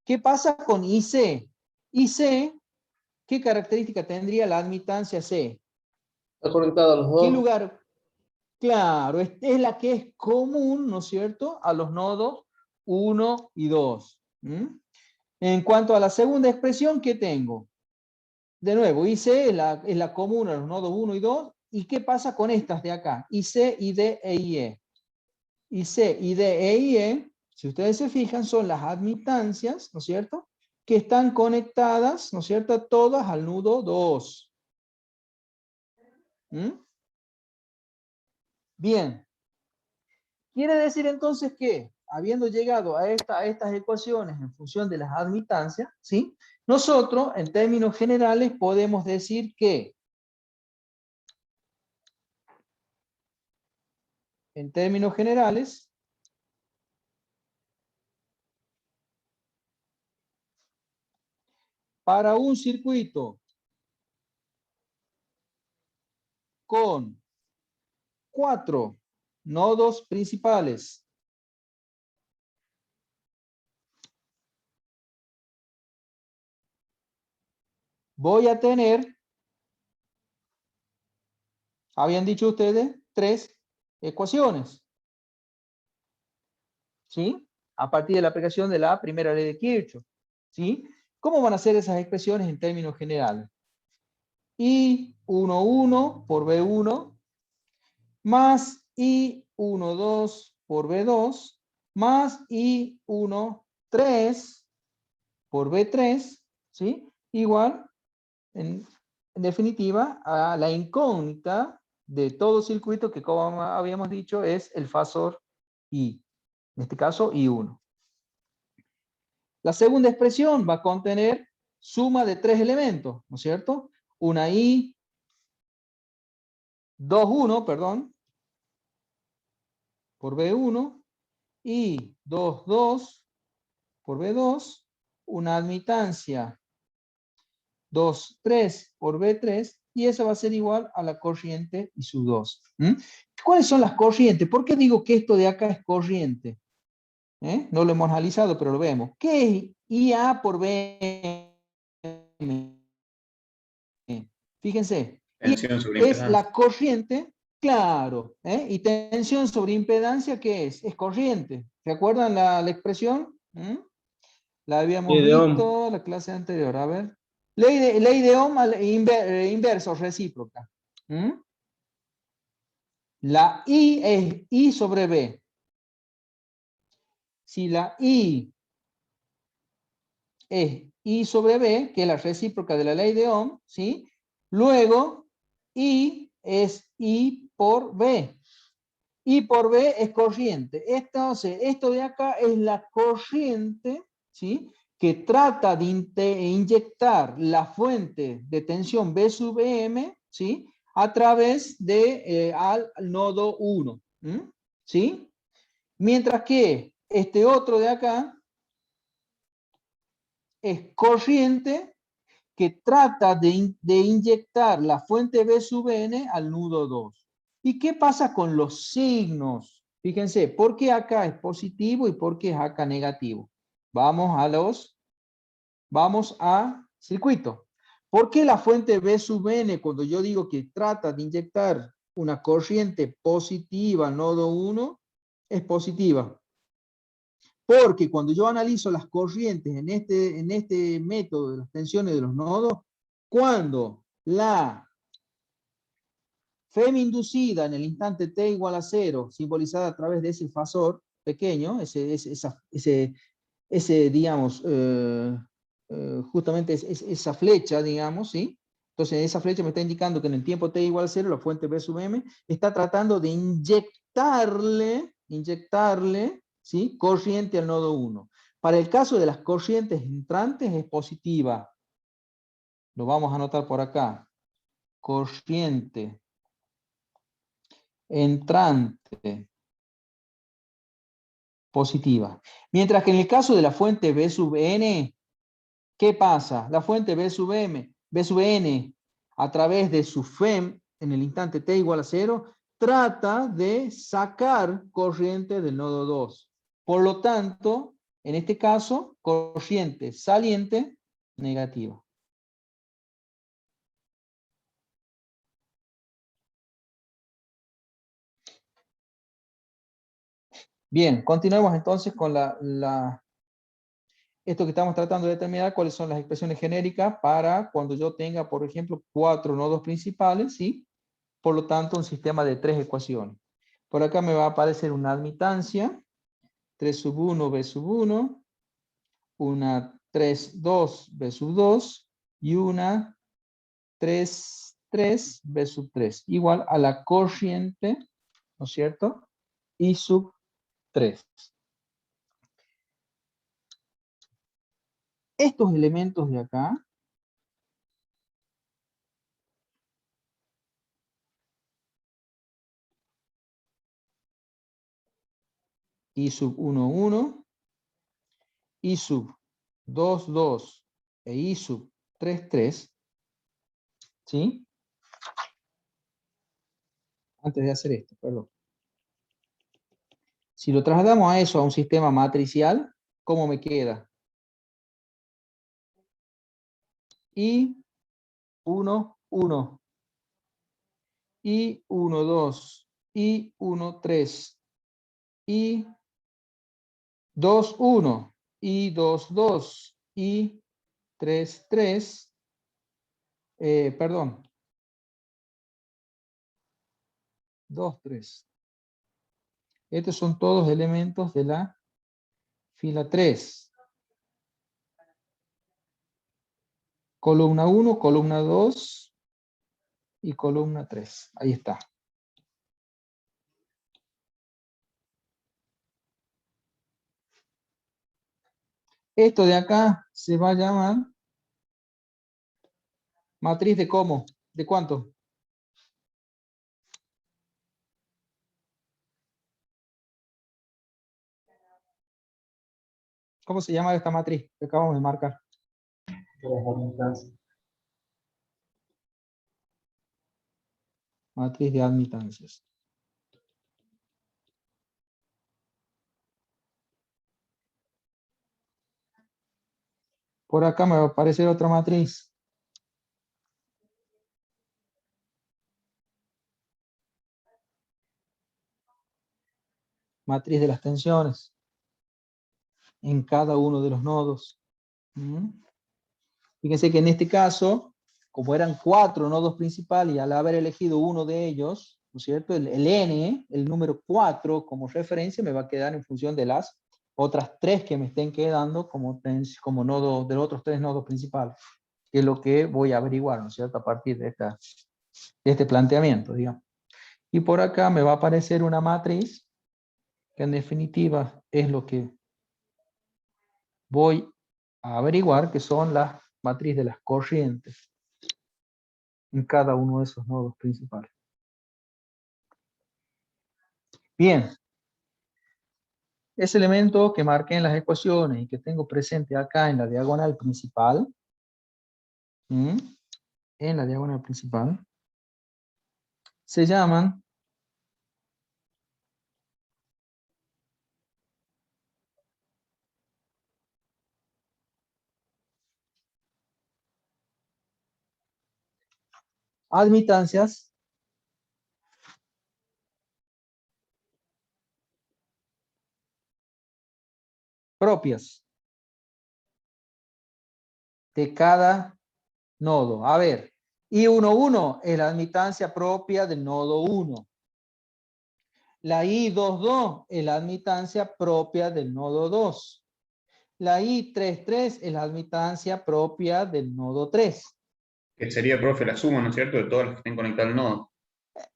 ¿Qué pasa con IC? IC, ¿qué característica tendría la admitancia C?
Está conectado a los
¿Qué
dos.
lugar? Claro, es la que es común, ¿no es cierto?, a los nodos 1 y 2. En cuanto a la segunda expresión, ¿qué tengo? De nuevo, IC es la común a los nodos 1 y 2. ¿Y qué pasa con estas de acá? IC, ID e IE. IC, ID e IE, si ustedes se fijan, son las admitancias, ¿no es cierto?, que están conectadas, ¿no es cierto?, todas al nodo 2. Bien. Quiere decir entonces que, habiendo llegado a estas ecuaciones en función de las admitancias, ¿sí?, nosotros, en términos generales, podemos decir que, en términos generales, para un circuito con 4 nodos principales voy a tener, habían dicho ustedes, 3 ecuaciones. ¿Sí? A partir de la aplicación de la primera ley de Kirchhoff. ¿Sí? ¿Cómo van a ser esas expresiones en términos generales? I11 por B1 más I12 por B2 más I13 por B3, ¿sí? Igual, en definitiva, a la incógnita de todo circuito que, como habíamos dicho, es el fasor I. En este caso, I1. La segunda expresión va a contener suma de 3 elementos, ¿no es cierto? Una I21, perdón, por B1, I22 por B2, una admitancia 2,3 por B3, y eso va a ser igual a la corriente I sub 2. ¿Cuáles son las corrientes? ¿Por qué digo que esto de acá es corriente? No lo hemos analizado, pero lo vemos. ¿Qué es IA por BM? Fíjense,
Tensión sobre
es
impedancia.
la corriente, claro, y tensión sobre impedancia, ¿qué es? Es corriente. ¿Se acuerdan la expresión? La habíamos
Ley de Ohm.
visto en la clase anterior. A ver. Ley de Ohm inverso, recíproca. La I es I sobre B. Si la I es I sobre B, que es la recíproca de la ley de Ohm, ¿sí? Luego, I es I por B. I por B es corriente. Entonces, esto de acá es la corriente, ¿sí? Que trata de inyectar la fuente de tensión B sub M, ¿sí? A través de al nodo 1, ¿sí? Mientras que este otro de acá es corriente que trata de inyectar la fuente B sub N al nudo 2. ¿Y qué pasa con los signos? Fíjense, ¿por qué acá es positivo y por qué es acá negativo? Vamos a circuito. ¿Por qué la fuente B sub N, cuando yo digo que trata de inyectar una corriente positiva al nodo 1, es positiva? Porque cuando yo analizo las corrientes en este método de las tensiones de los nodos, cuando la FEM inducida en el instante t igual a 0, simbolizada a través de ese fasor pequeño, digamos, justamente esa flecha, digamos, ¿sí? Entonces esa flecha me está indicando que en el tiempo t igual a 0, la fuente B sub m está tratando de inyectarle, ¿sí? Corriente al nodo 1. Para el caso de las corrientes entrantes es positiva. Lo vamos a anotar por acá. Corriente entrante positiva. Mientras que en el caso de la fuente B sub n, ¿qué pasa? La fuente B sub n, a través de su FEM, en el instante t igual a 0, trata de sacar corriente del nodo 2. Por lo tanto, en este caso, corriente saliente negativa. Bien, continuemos entonces con esto que estamos tratando de determinar, cuáles son las expresiones genéricas para cuando yo tenga, por ejemplo, 4 nodos principales, ¿sí? Por lo tanto, un sistema de 3 ecuaciones. Por acá me va a aparecer una admitancia, 3 sub 1, B sub 1, una 3, 2, B sub 2, y una 3, 3, B sub 3, igual a la corriente, ¿no es cierto? I sub 3. Estos elementos de acá, I sub 1, 1, I sub 2, 2 e I sub 3, 3, ¿sí? Antes de hacer esto, perdón. Si lo trasladamos a eso, a un sistema matricial, ¿cómo me queda? I 1, 1. Y 1, 2. Y 1, 3. Y 2, 1. Y 2, 2. Y 3, 3. Perdón. 2, 3. Estos son todos elementos de la fila 3. Columna 1, columna 2 y columna 3. Ahí está. Esto de acá se va a llamar matriz de cómo. ¿De cuánto? ¿Cómo se llama esta matriz que acabamos de marcar? Matriz de admitancias. Por acá me va a aparecer otra matriz. Matriz de las tensiones. En cada uno de los nodos. Fíjense que en este caso, como eran 4 nodos principales y al haber elegido uno de ellos, ¿no es cierto? El n, el número 4 como referencia, me va a quedar en función de las otras 3 que me estén quedando como nodo de los otros 3 nodos principales, que es lo que voy a averiguar, ¿no es cierto? A partir de este planteamiento, digamos. Y por acá me va a aparecer una matriz, que en definitiva es lo que voy a averiguar, que son las matrices de las corrientes en cada uno de esos nodos principales. Bien, ese elemento que marqué en las ecuaciones y que tengo presente acá en la diagonal principal, se llaman admitancias propias de cada nodo. A ver, I11 es la admitancia propia del nodo 1. La I22 es la admitancia propia del nodo 2. La I33 es la admitancia propia del nodo 3.
Que sería, profe, la suma, ¿no es cierto?, de todas las que estén conectadas al nodo.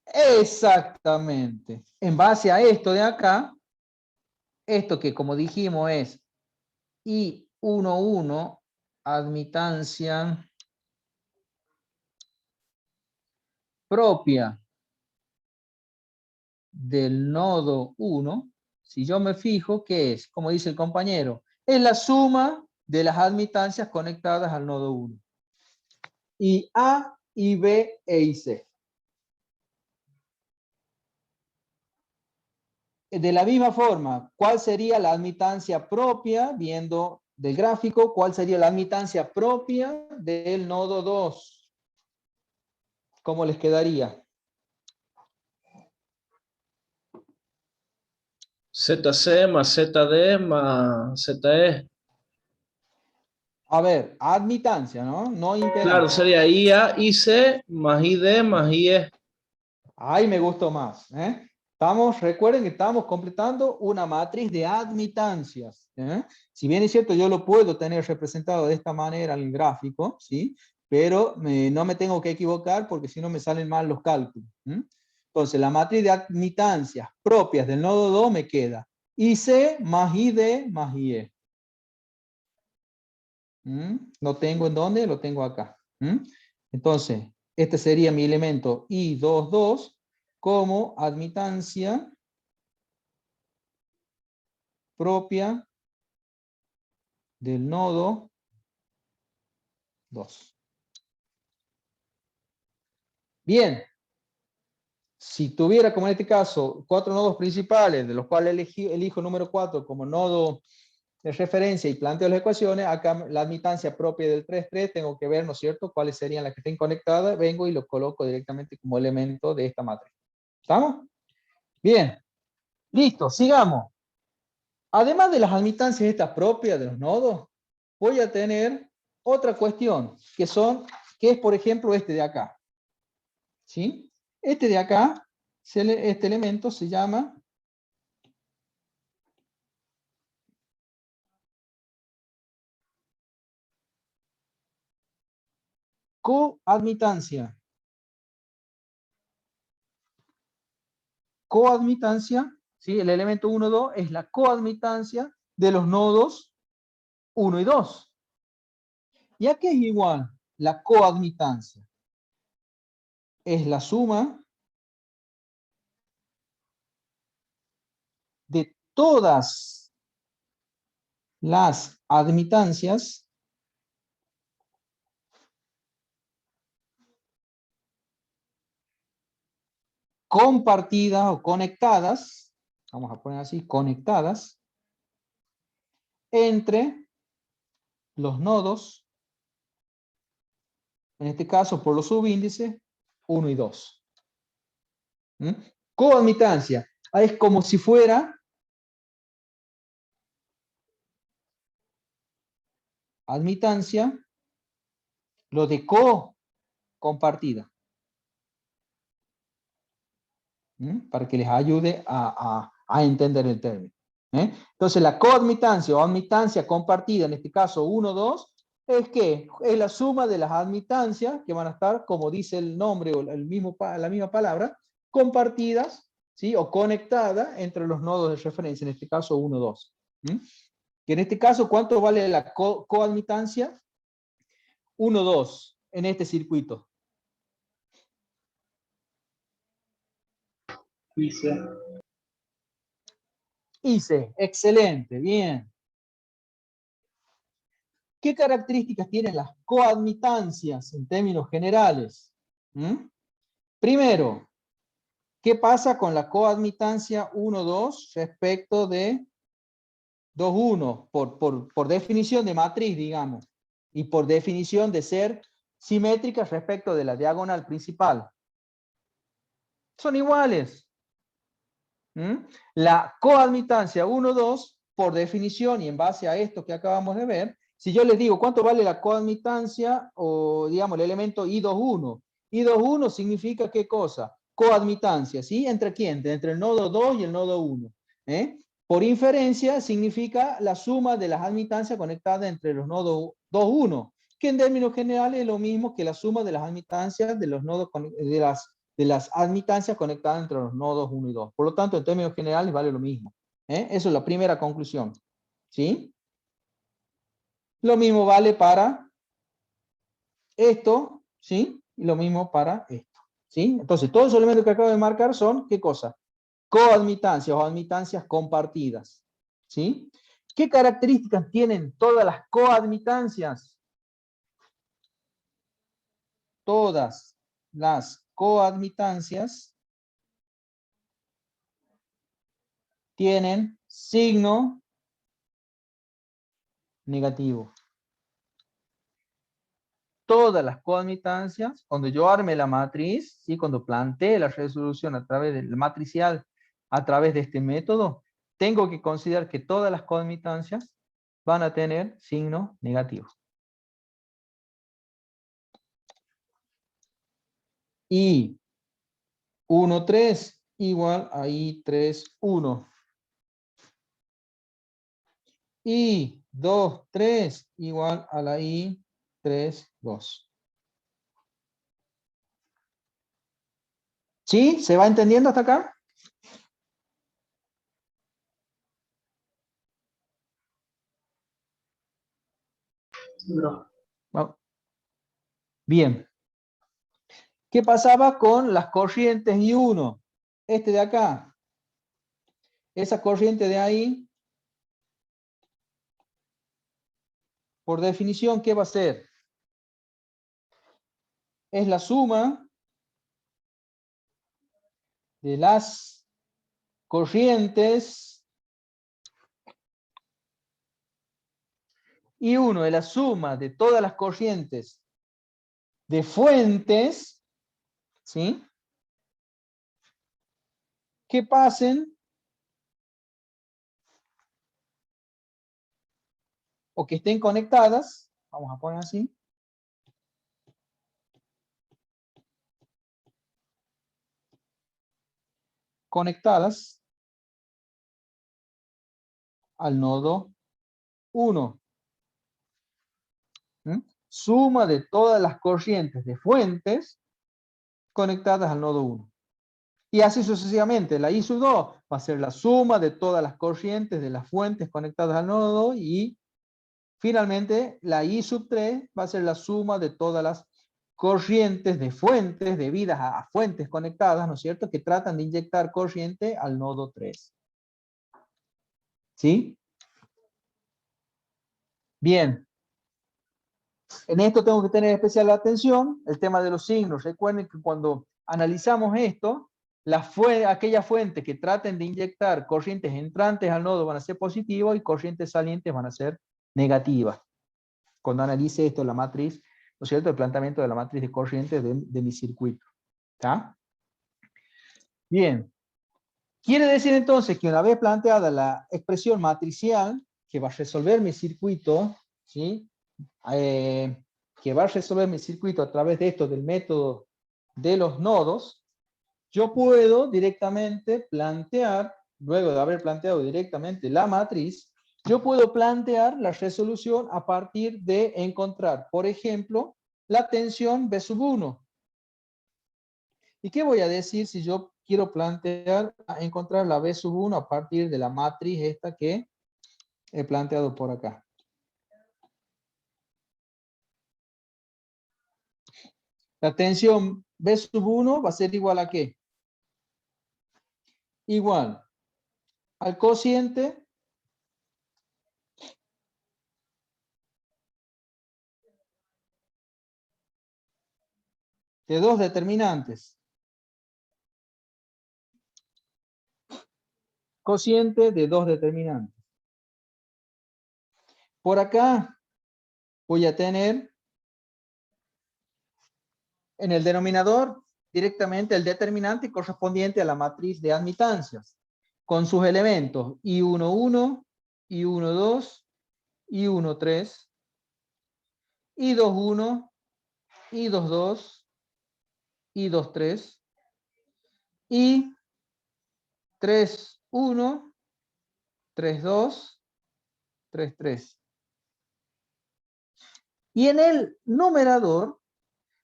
Exactamente. En base a esto de acá, esto que como dijimos es I11 admitancia propia del nodo 1, si yo me fijo, ¿qué es? Como dice el compañero, es la suma de las admitancias conectadas al nodo 1. Y A, y B, E y C. De la misma forma, ¿cuál sería la admitancia propia, viendo del gráfico, cuál sería la admitancia propia del nodo 2? ¿Cómo les quedaría?
ZC más ZD más ZE.
A ver, admitancia, ¿no? No impedancia.
Claro, sería IA, IC más ID más IE.
Ahí me gustó más. Recuerden que estamos completando una matriz de admitancias. Si bien es cierto, yo lo puedo tener representado de esta manera en el gráfico, ¿sí? Pero no me tengo que equivocar porque si no me salen mal los cálculos. Entonces, la matriz de admitancias propias del nodo 2 me queda IC más ID más IE. ¿Lo tengo en dónde? Lo tengo acá. Entonces, este sería mi elemento I22 como admitancia propia del nodo 2. Bien, si tuviera, como en este caso, 4 nodos principales, de los cuales elijo el número 4 como nodo de referencia y planteo las ecuaciones, acá la admitancia propia del 3,3 tengo que ver, ¿no es cierto?, cuáles serían las que estén conectadas, vengo y lo coloco directamente como elemento de esta matriz. ¿Estamos? Bien, listo, sigamos. Además de las admitancias estas propias de los nodos, voy a tener otra cuestión, que es por ejemplo este de acá. ¿Sí? Este de acá, este elemento se llama coadmitancia. Coadmitancia, ¿sí? El elemento 1, 2 es la coadmitancia de los nodos 1 y 2. ¿Y a qué es igual la coadmitancia? Es la suma de todas las admitancias compartidas o conectadas, vamos a poner así, conectadas, entre los nodos, en este caso por los subíndices 1 y 2. ¿Mm? Coadmitancia, es como si fuera admitancia, lo de compartida. Para que les ayude a entender el término. Entonces la coadmitancia o admitancia compartida, en este caso 1, 2, es que es la suma de las admitancias que van a estar, como dice el nombre o la misma palabra, compartidas, ¿sí? O conectadas entre los nodos de referencia, en este caso 1, 2. Que en este caso, ¿cuánto vale la coadmitancia? 1, 2 en este circuito. Hice, excelente, bien. ¿Qué características tienen las coadmitancias en términos generales? Primero, ¿qué pasa con la coadmitancia 1,2 respecto de 2,1? Por definición de matriz, digamos, y por definición de ser simétricas respecto de la diagonal principal. Son iguales. La coadmitancia 1,2, por definición y en base a esto que acabamos de ver, si yo les digo cuánto vale la coadmitancia o digamos el elemento I21, I21 significa ¿qué cosa? Coadmitancia, ¿sí? ¿Entre quién? Entre el nodo 2 y el nodo 1. Por inferencia significa la suma de las admitancias conectadas entre los nodos 2, 1, que en términos generales es lo mismo que la suma de las admitancias de los nodos de las admitancias conectadas entre los nodos 1 y 2. Por lo tanto, en términos generales vale lo mismo. Eso es la primera conclusión. ¿Sí? Lo mismo vale para esto, ¿sí? Y lo mismo para esto. ¿Sí? Entonces, todos los elementos que acabo de marcar son, ¿qué cosa? Coadmitancias o admitancias compartidas. ¿Sí? ¿Qué características tienen todas las coadmitancias? Todas las coadmitancias tienen signo negativo. Todas las coadmitancias, cuando yo arme la matriz, ¿sí? Cuando plantee la resolución a través del matricial, a través de este método, tengo que considerar que todas las coadmitancias van a tener signo negativo. Y 1, 3 igual a I3, 1. Y 2, 3 igual a la I3, 2. ¿Sí? ¿Se va entendiendo hasta acá? No. Bien. ¿Qué pasaba con las corrientes I1? Este de acá. Esa corriente de ahí, por definición, ¿qué va a ser? Es la suma de las corrientes I1 es la suma de todas las corrientes de fuentes, ¿sí?, que pasen o que estén conectadas, vamos a poner así, conectadas al nodo 1. ¿Mm? Suma de todas las corrientes de fuentes conectadas al nodo 1. Y así sucesivamente. La I sub 2 va a ser la suma de todas las corrientes de las fuentes conectadas al nodo 2 y finalmente la I sub 3 va a ser la suma de todas las corrientes de fuentes debidas a fuentes conectadas, ¿no es cierto?, que tratan de inyectar corriente al nodo 3. ¿Sí? Bien. En esto tengo que tener especial atención, el tema de los signos. Recuerden que cuando analizamos esto, aquellas fuentes que traten de inyectar corrientes entrantes al nodo van a ser positivas y corrientes salientes van a ser negativas. Cuando analice esto, la matriz, ¿no es cierto?, el planteamiento de la matriz de corrientes de mi circuito. ¿Está? Bien. Quiere decir entonces que una vez planteada la expresión matricial que va a resolver mi circuito, ¿sí?, que va a resolver mi circuito a través de esto del método de los nodos, yo puedo directamente plantear, luego de haber planteado directamente la matriz, yo puedo plantear la resolución a partir de encontrar, por ejemplo, la tensión B sub 1. ¿Y qué voy a decir si yo quiero plantear, encontrar la B sub 1 a partir de la matriz esta que he planteado por acá? La tensión B sub 1 va a ser igual a ¿qué? Igual al cociente de dos determinantes. Cociente de dos determinantes. Por acá voy a tener en el denominador directamente el determinante correspondiente a la matriz de admitancias, con sus elementos I11, I12, I13, I21, I22, I23, I31, 32, 33. Y en el numerador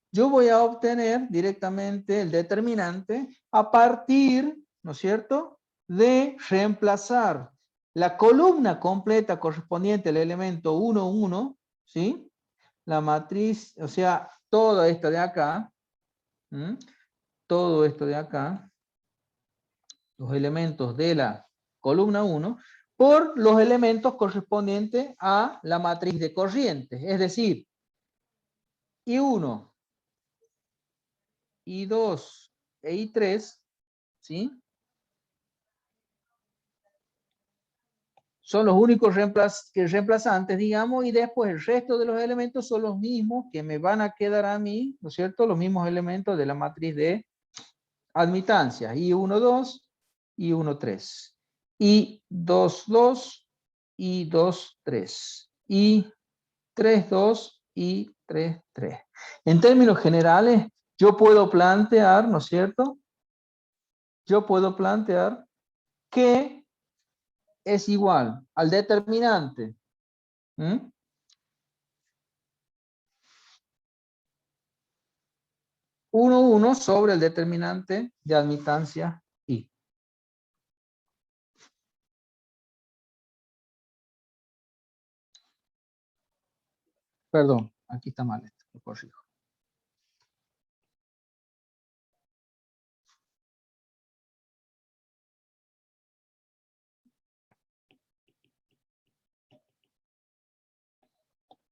yo voy a obtener directamente el determinante a partir, ¿no es cierto?, de reemplazar la columna completa correspondiente al elemento 1, 1, ¿sí? La matriz, o sea, todo esto de acá, todo esto de acá, los elementos de la columna 1, por los elementos correspondientes a la matriz de corrientes, es decir, I1, I2 e I3, ¿sí?, son los únicos reemplazantes, digamos, y después el resto de los elementos son los mismos que me van a quedar a mí, ¿no es cierto?, los mismos elementos de la matriz de admitancias, I12, I13, I22, I23, I32, I33. En términos generales, yo puedo plantear, ¿no es cierto?, yo puedo plantear que es igual al determinante 1, 1 sobre el determinante de admitancia I. Perdón, aquí está mal esto, lo corrijo.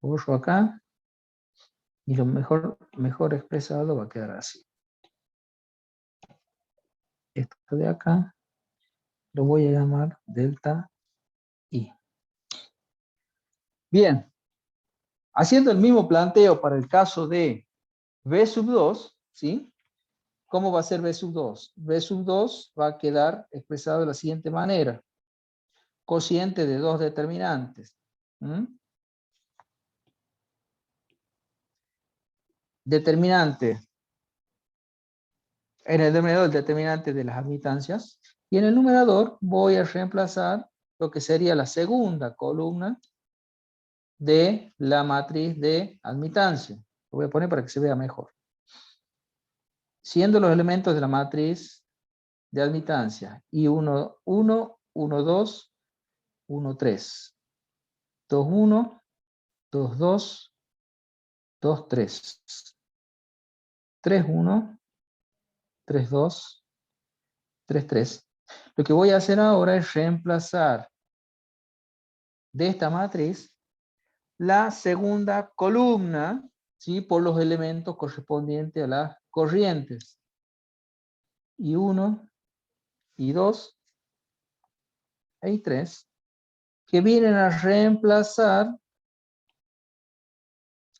Borro acá y lo mejor expresado va a quedar así. Esto de acá lo voy a llamar delta I. Bien, Haciendo el mismo planteo para el caso de B sub 2, ¿sí? ¿Cómo va a ser B sub 2? B sub 2 va a quedar expresado de la siguiente manera. Cociente de dos determinantes. Determinante. En el denominador, el determinante de las admitancias. Y en el numerador voy a reemplazar lo que sería la segunda columna de la matriz de admitancia. Lo voy a poner para que se vea mejor. Siendo los elementos de la matriz de admitancia I1, 1, 1, 2, 1, 3. 2, 1, 2, 2, 2, 3. 3, 1, 3, 2, 3, 3. Lo que voy a hacer ahora es reemplazar de esta matriz la segunda columna, ¿sí? Por los elementos correspondientes a las corrientes. I1, I2 e I3, que vienen a reemplazar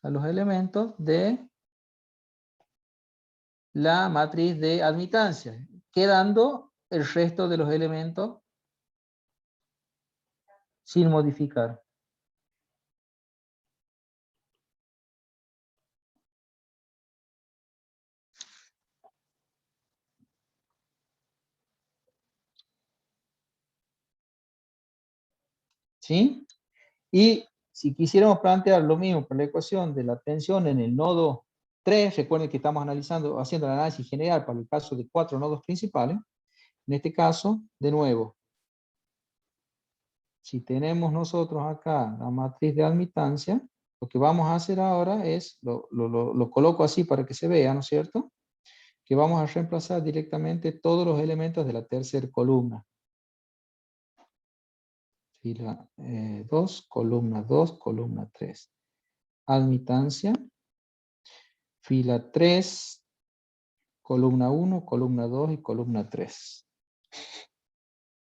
a los elementos de la matriz de admitancia, quedando el resto de los elementos sin modificar. ¿Sí? Y si quisiéramos plantear lo mismo para la ecuación de la tensión en el nodo 3, recuerden que estamos haciendo el análisis general para el caso de 4 nodos principales. En este caso, de nuevo, si tenemos nosotros acá la matriz de admitancia, lo que vamos a hacer ahora es, lo coloco así para que se vea, ¿no es cierto? Que vamos a reemplazar directamente todos los elementos de la tercera columna. Fila 2, columna 3. Admitancia. Fila 3, columna 1, columna 2 y columna 3.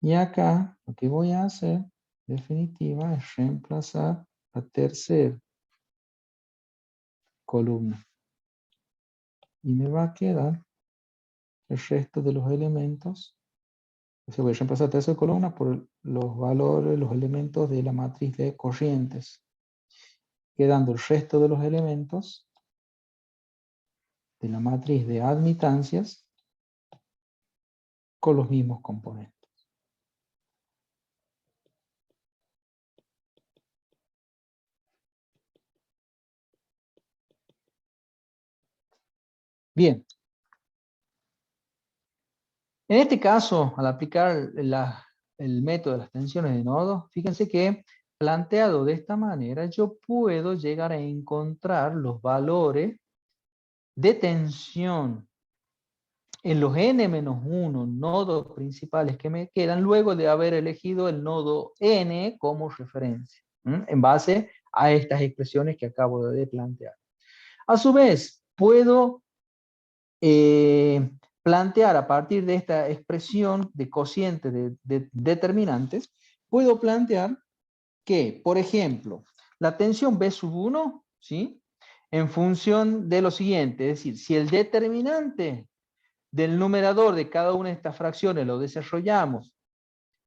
Y acá lo que voy a hacer, en definitiva, es reemplazar la tercera columna. Y me va a quedar el resto de los elementos. O sea, voy a reemplazar la tercera columna por los valores, los elementos de la matriz de corrientes. Quedando el resto de los elementos de la matriz de admitancias con los mismos componentes. Bien. En este caso, al aplicar el método de las tensiones de nodos, fíjense que planteado de esta manera, yo puedo llegar a encontrar los valores de tensión en los n-1 nodos principales que me quedan luego de haber elegido el nodo n como referencia, en base a estas expresiones que acabo de plantear. A su vez, puedo plantear a partir de esta expresión de cociente de determinantes, puedo plantear que, por ejemplo, la tensión B sub 1, ¿sí? En función de lo siguiente, es decir, si el determinante del numerador de cada una de estas fracciones lo desarrollamos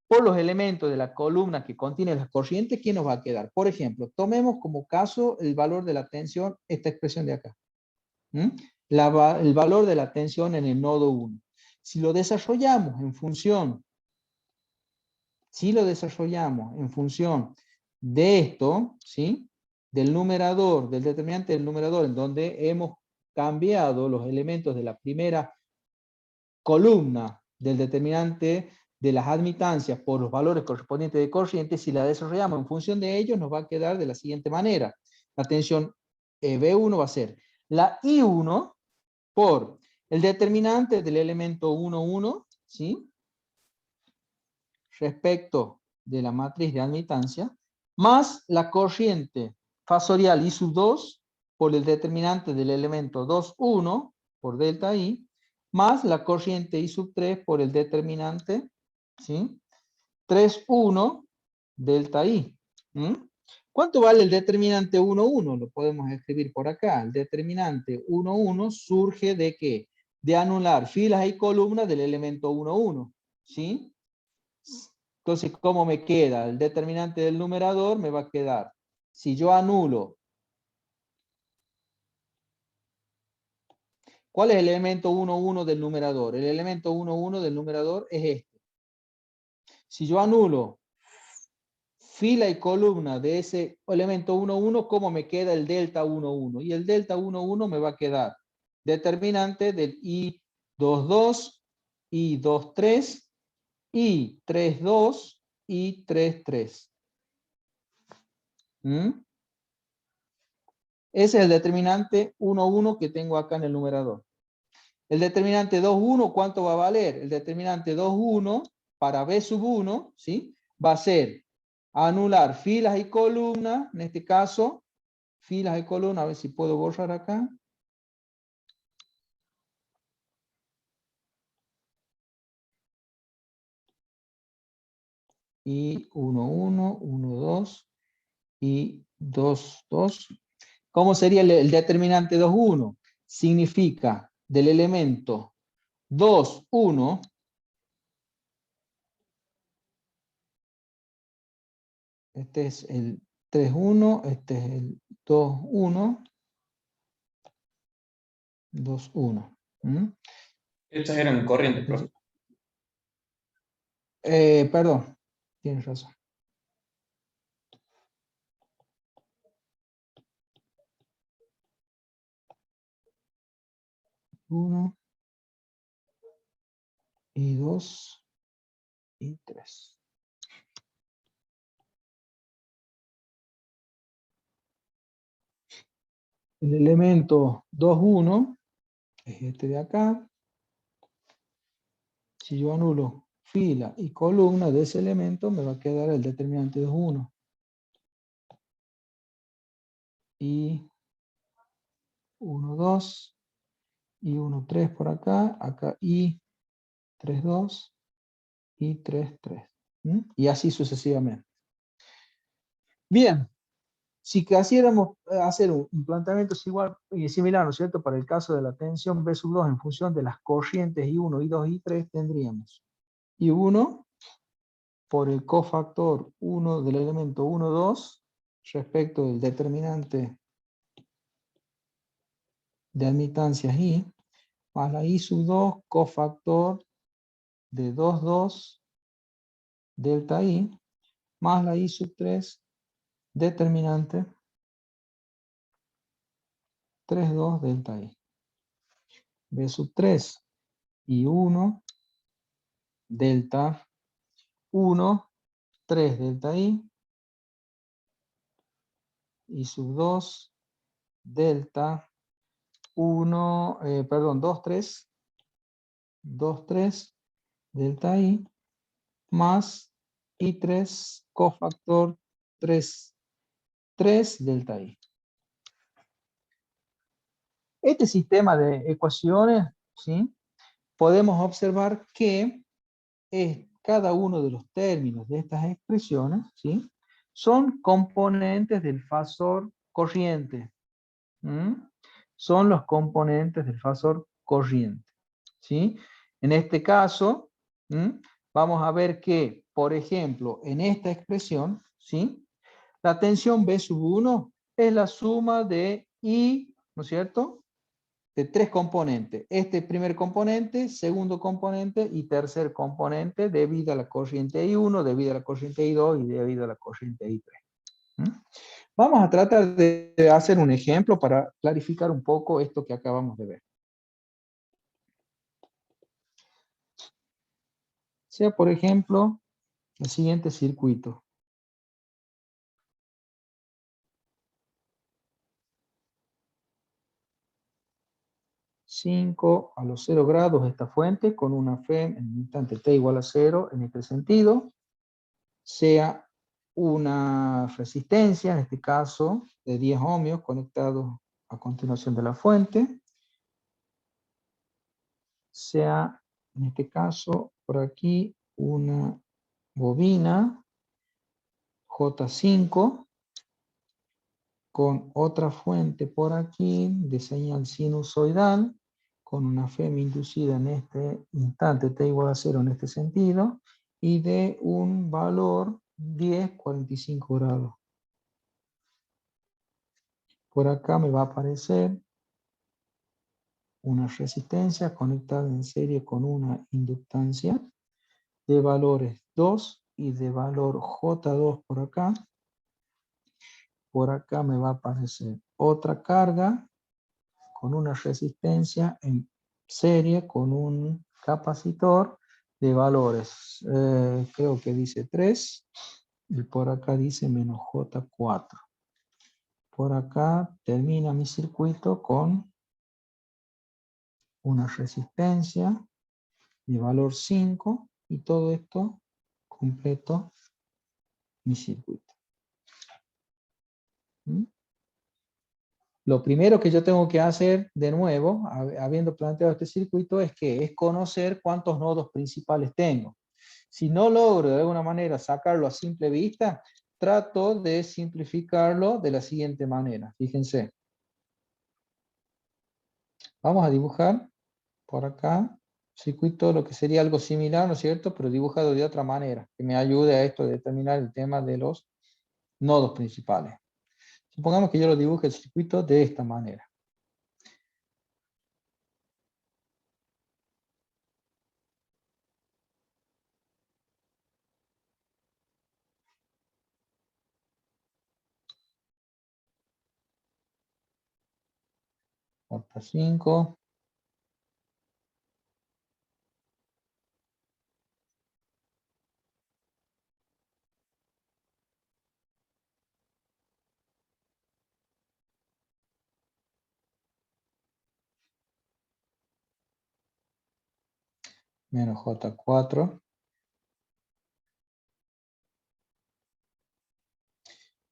por los elementos de la columna que contiene las corrientes, ¿qué nos va a quedar? Por ejemplo, tomemos como caso el valor de la tensión, esta expresión de acá. El valor de la tensión en el nodo 1. Si lo desarrollamos en función de esto, ¿sí? Del numerador, del determinante del numerador, en donde hemos cambiado los elementos de la primera columna del determinante de las admitancias por los valores correspondientes de corriente, si la desarrollamos en función de ellos, nos va a quedar de la siguiente manera. La tensión B1 va a ser la I1 por el determinante del elemento 1, 1, ¿sí? Respecto de la matriz de admitancia, más la corriente fasorial I sub 2 por el determinante del elemento 2, 1 por delta I, más la corriente I sub 3 por el determinante, ¿sí? 3, 1 delta I. ¿Cuánto vale el determinante 1, 1? Lo podemos escribir por acá. El determinante 1, 1 surge de ¿qué? De anular filas y columnas del elemento 1, 1. ¿Sí? Entonces, ¿cómo me queda? El determinante del numerador me va a quedar. Si yo anulo, ¿cuál es el elemento 1, 1 del numerador? El elemento 1, 1 del numerador es este. Si yo anulo fila y columna de ese elemento 1, 1, ¿cómo me queda el delta 1, 1? Y el delta 1, 1 me va a quedar determinante del I2, 2, I2, 3, I3, 2, I3, 3. ¿Mm? Ese es el determinante 1, 1 que tengo acá en el numerador. El determinante 2, 1, ¿cuánto va a valer? El determinante 2, 1 para B sub 1, ¿sí? Va a ser anular filas y columnas, en este caso, filas y columnas, a ver si puedo borrar acá. Y 1, 1, 1, 2, y 2, 2. ¿Cómo sería el determinante 2, 1? Significa del elemento 2, 1, este es el 3, 1, este es el 2, 1, 2, 1.
Estas eran corrientes, profe.
Perdón, tienes razón. Uno, y 2, y 3. El elemento 2, 1 es este de acá. Si yo anulo fila y columna de ese elemento, me va a quedar el determinante 2, 1. Y 1, 2, y 1, 3 por acá, acá y 3, 2, y 3, 3. Y así sucesivamente. Bien, si quisiéramos hacer un planteamiento similar, ¿no es cierto?, para el caso de la tensión B sub 2 en función de las corrientes I1, I2, I3, tendríamos I1 por el cofactor 1 del elemento 1, 2, respecto del determinante de admitancias I, más la I sub 2 cofactor de 2, 2 delta I, más la I sub 3 determinante 3, 2 delta I. B sub 3 y 1 delta 1, 3 delta I sub 2 delta 1, 2, 3, 2, 3 delta I más I3 cofactor 3, 3 delta I. Este sistema de ecuaciones, ¿sí?, podemos observar que cada uno de los términos de estas expresiones, ¿sí?, son componentes del fasor corriente. Son los componentes del fasor corriente. ¿Sí? En este caso, vamos a ver que, por ejemplo, en esta expresión, ¿sí?, la tensión B sub 1 es la suma de I, ¿no es cierto?, de tres componentes. Este primer componente, segundo componente y tercer componente debido a la corriente I1, debido a la corriente I2 y debido a la corriente I3. Vamos a tratar de hacer un ejemplo para clarificar un poco esto que acabamos de ver. Sea, por ejemplo, el siguiente circuito. 5 a los 0 grados esta fuente con una FEM en el instante t igual a 0 en este sentido. Sea una resistencia, en este caso, de 10 ohmios conectados a continuación de la fuente. Sea, en este caso, por aquí, una bobina J5 con otra fuente por aquí de señal sinusoidal, con una FEM inducida en este instante t igual a 0 en este sentido, y de un valor 10,45 grados. Por acá me va a aparecer una resistencia conectada en serie con una inductancia de valores 2 y de valor J2 por acá. Por acá me va a aparecer otra carga con una resistencia en serie con un capacitor de valores. Creo que dice 3 y por acá dice menos J4. Por acá termina mi circuito con una resistencia de valor 5 y todo esto completo mi circuito. ¿Mm? Lo primero que yo tengo que hacer de nuevo, habiendo planteado este circuito, es conocer cuántos nodos principales tengo. Si no logro de alguna manera sacarlo a simple vista, trato de simplificarlo de la siguiente manera. Fíjense. Vamos a dibujar por acá circuito, lo que sería algo similar, ¿no es cierto? Pero dibujado de otra manera, que me ayude a esto de determinar el tema de los nodos principales. Supongamos que yo lo dibuje el circuito de esta manera. Otra 5. Menos J4.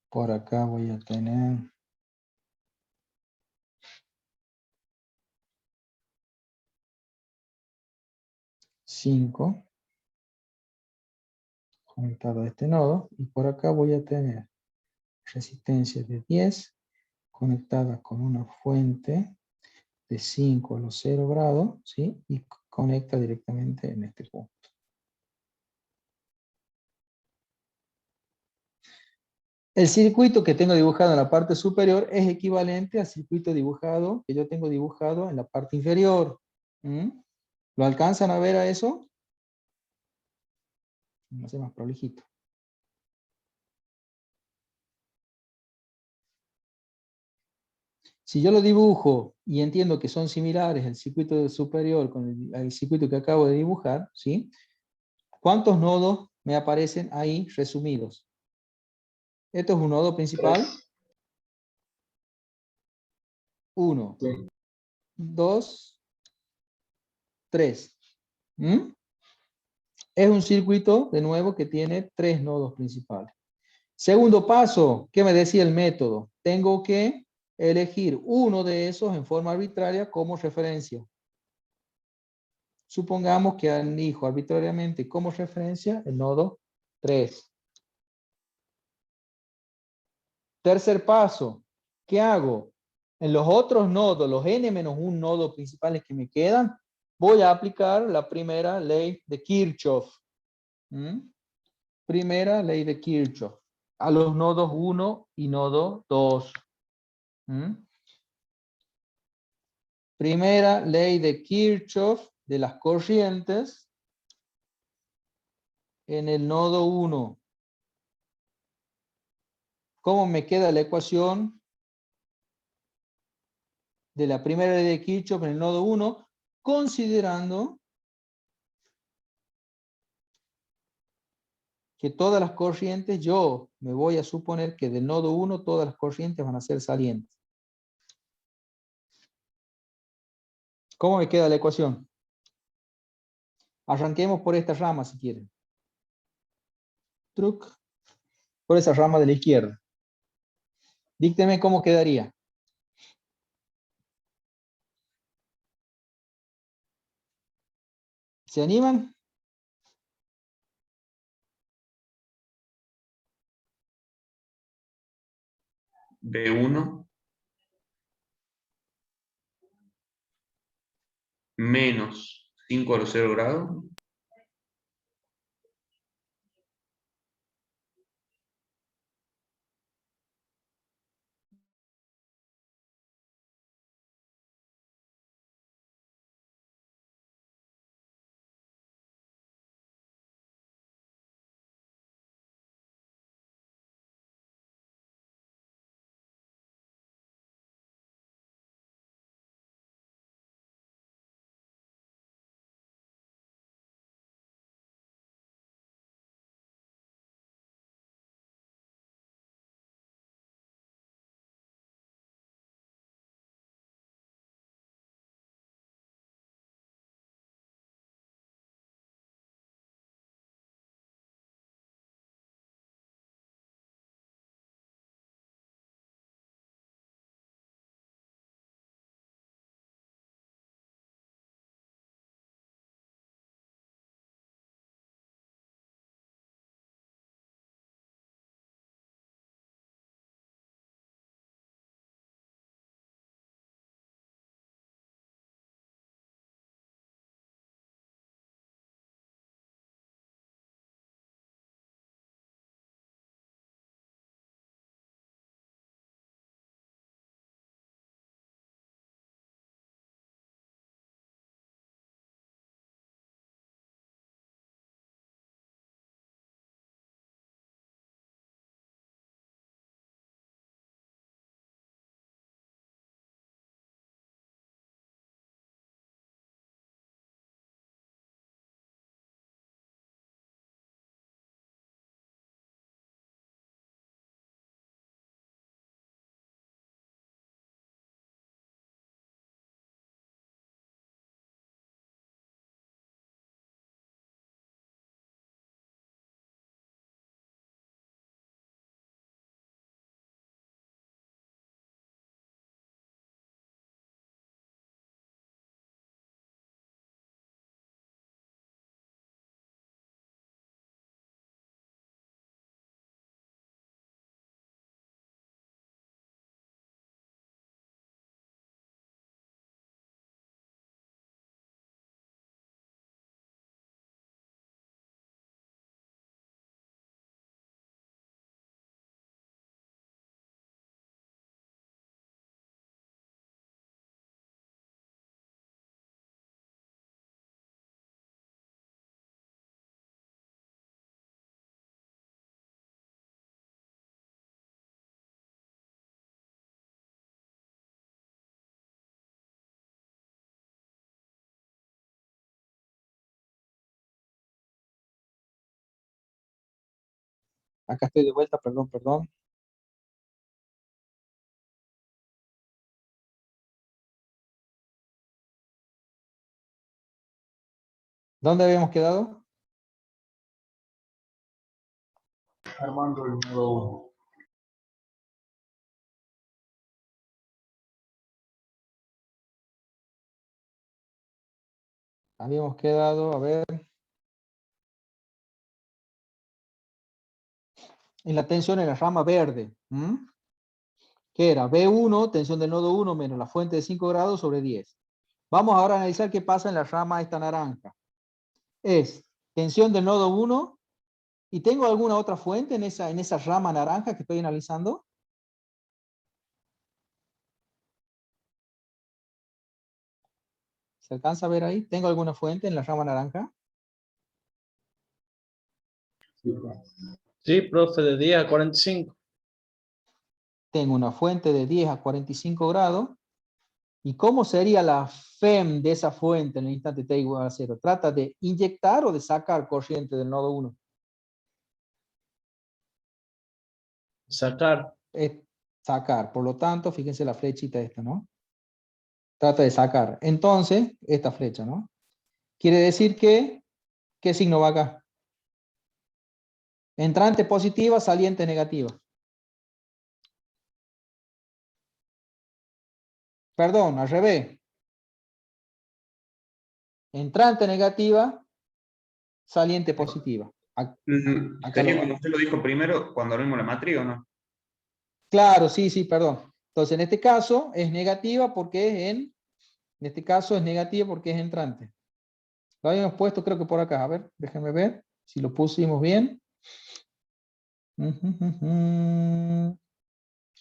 Por acá voy a tener 5 conectado a este nodo. Y por acá voy a tener resistencia de 10 conectada con una fuente de 5 a los 0 grados, ¿sí? Y conecta directamente en este punto. El circuito que tengo dibujado en la parte superior es equivalente al circuito dibujado que yo tengo dibujado en la parte inferior. ¿Mm? ¿Lo alcanzan a ver a eso? Vamos a hacer más prolijito. Si yo lo dibujo y entiendo que son similares el circuito superior con el circuito que acabo de dibujar, ¿sí? ¿Cuántos nodos me aparecen ahí resumidos? Esto es un nodo principal. 1, 2, 3. ¿Mm? Es un circuito, de nuevo, que tiene 3 nodos principales. Segundo paso, ¿qué me decía el método? Tengo que elegir uno de esos en forma arbitraria como referencia. Supongamos que elijo arbitrariamente como referencia el nodo 3. Tercer paso, ¿qué hago? En los otros nodos, los n-1 nodos principales que me quedan, voy a aplicar la primera ley de Kirchhoff. Primera ley de Kirchhoff a los nodos 1 y nodo 2. Primera ley de Kirchhoff de las corrientes en el nodo 1. ¿Cómo me queda la ecuación de la primera ley de Kirchhoff en el nodo 1? Considerando que todas las corrientes, yo me voy a suponer que del nodo 1 todas las corrientes van a ser salientes. ¿Cómo me queda la ecuación? Arranquemos por esta rama si quieren. Truc. Por esa rama de la izquierda. Dícteme cómo quedaría. ¿Se animan?
B1 menos 5 a los 0 grados
Acá estoy de vuelta, perdón. ¿Dónde habíamos quedado?
Armando el nodo 1.
Habíamos quedado, a ver, en la tensión en la rama verde. Que era B1, tensión del nodo 1 menos la fuente de 5 grados sobre 10. Vamos ahora a analizar qué pasa en la rama esta naranja. Es tensión del nodo 1 y tengo alguna otra fuente en esa rama naranja que estoy analizando. ¿Se alcanza a ver ahí? ¿Tengo alguna fuente en la rama naranja?
Sí, profe, de 10 a 45.
Tengo una fuente de 10 a 45 grados. ¿Y cómo sería la FEM de esa fuente en el instante t igual a 0? ¿Trata de inyectar o de sacar corriente del nodo 1?
Sacar.
Es sacar. Por lo tanto, fíjense la flechita esta, ¿no? Trata de sacar. Entonces, esta flecha, ¿no? Quiere decir que, ¿qué signo va acá? Entrante positiva, saliente negativa. Perdón, al revés. Entrante negativa, saliente positiva. Acá
Sería
lo,
como usted lo dijo primero cuando abrimos la matriz, ¿o no?
Claro, sí, sí, perdón. Entonces, en este caso es negativa porque es en este caso es negativa porque es entrante. Lo habíamos puesto creo que por acá. A ver, déjenme ver si lo pusimos bien.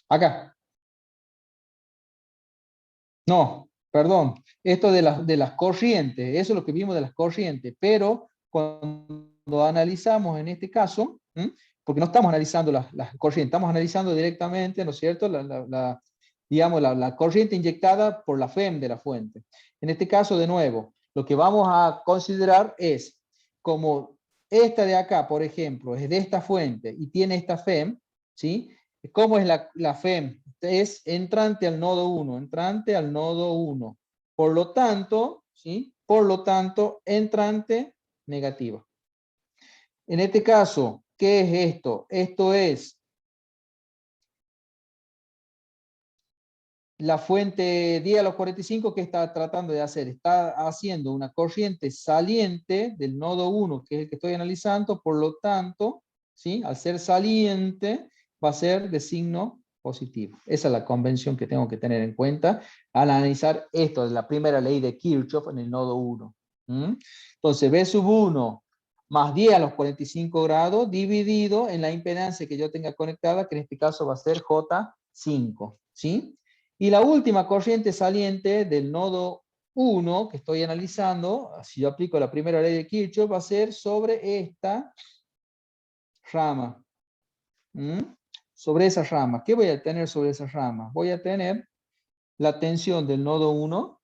Acá. No, perdón. Esto de las corrientes, eso es lo que vimos de las corrientes, pero cuando analizamos en este caso, porque no estamos analizando las corrientes, estamos analizando directamente, ¿no es cierto?, digamos, la corriente inyectada por la FEM de la fuente. En este caso, de nuevo, lo que vamos a considerar es como esta de acá, por ejemplo, es de esta fuente y tiene esta FEM, ¿sí? ¿Cómo es la FEM? Es entrante al nodo 1, entrante al nodo 1. Por lo tanto, ¿sí? Por lo tanto, entrante negativa. En este caso, ¿qué es esto? Esto es la fuente 10 a los 45 que está tratando de hacer. Está haciendo una corriente saliente del nodo 1, que es el que estoy analizando, por lo tanto, ¿sí? Al ser saliente, va a ser de signo positivo. Esa es la convención que tengo que tener en cuenta al analizar esto de la primera ley de Kirchhoff en el nodo 1. Entonces, B sub 1 más 10 a los 45 grados dividido en la impedancia que yo tenga conectada, que en este caso va a ser J5, ¿sí? Y la última corriente saliente del nodo 1 que estoy analizando, si yo aplico la primera ley de Kirchhoff, va a ser sobre esta rama. Sobre esa rama. ¿Qué voy a tener sobre esa rama? Voy a tener la tensión del nodo 1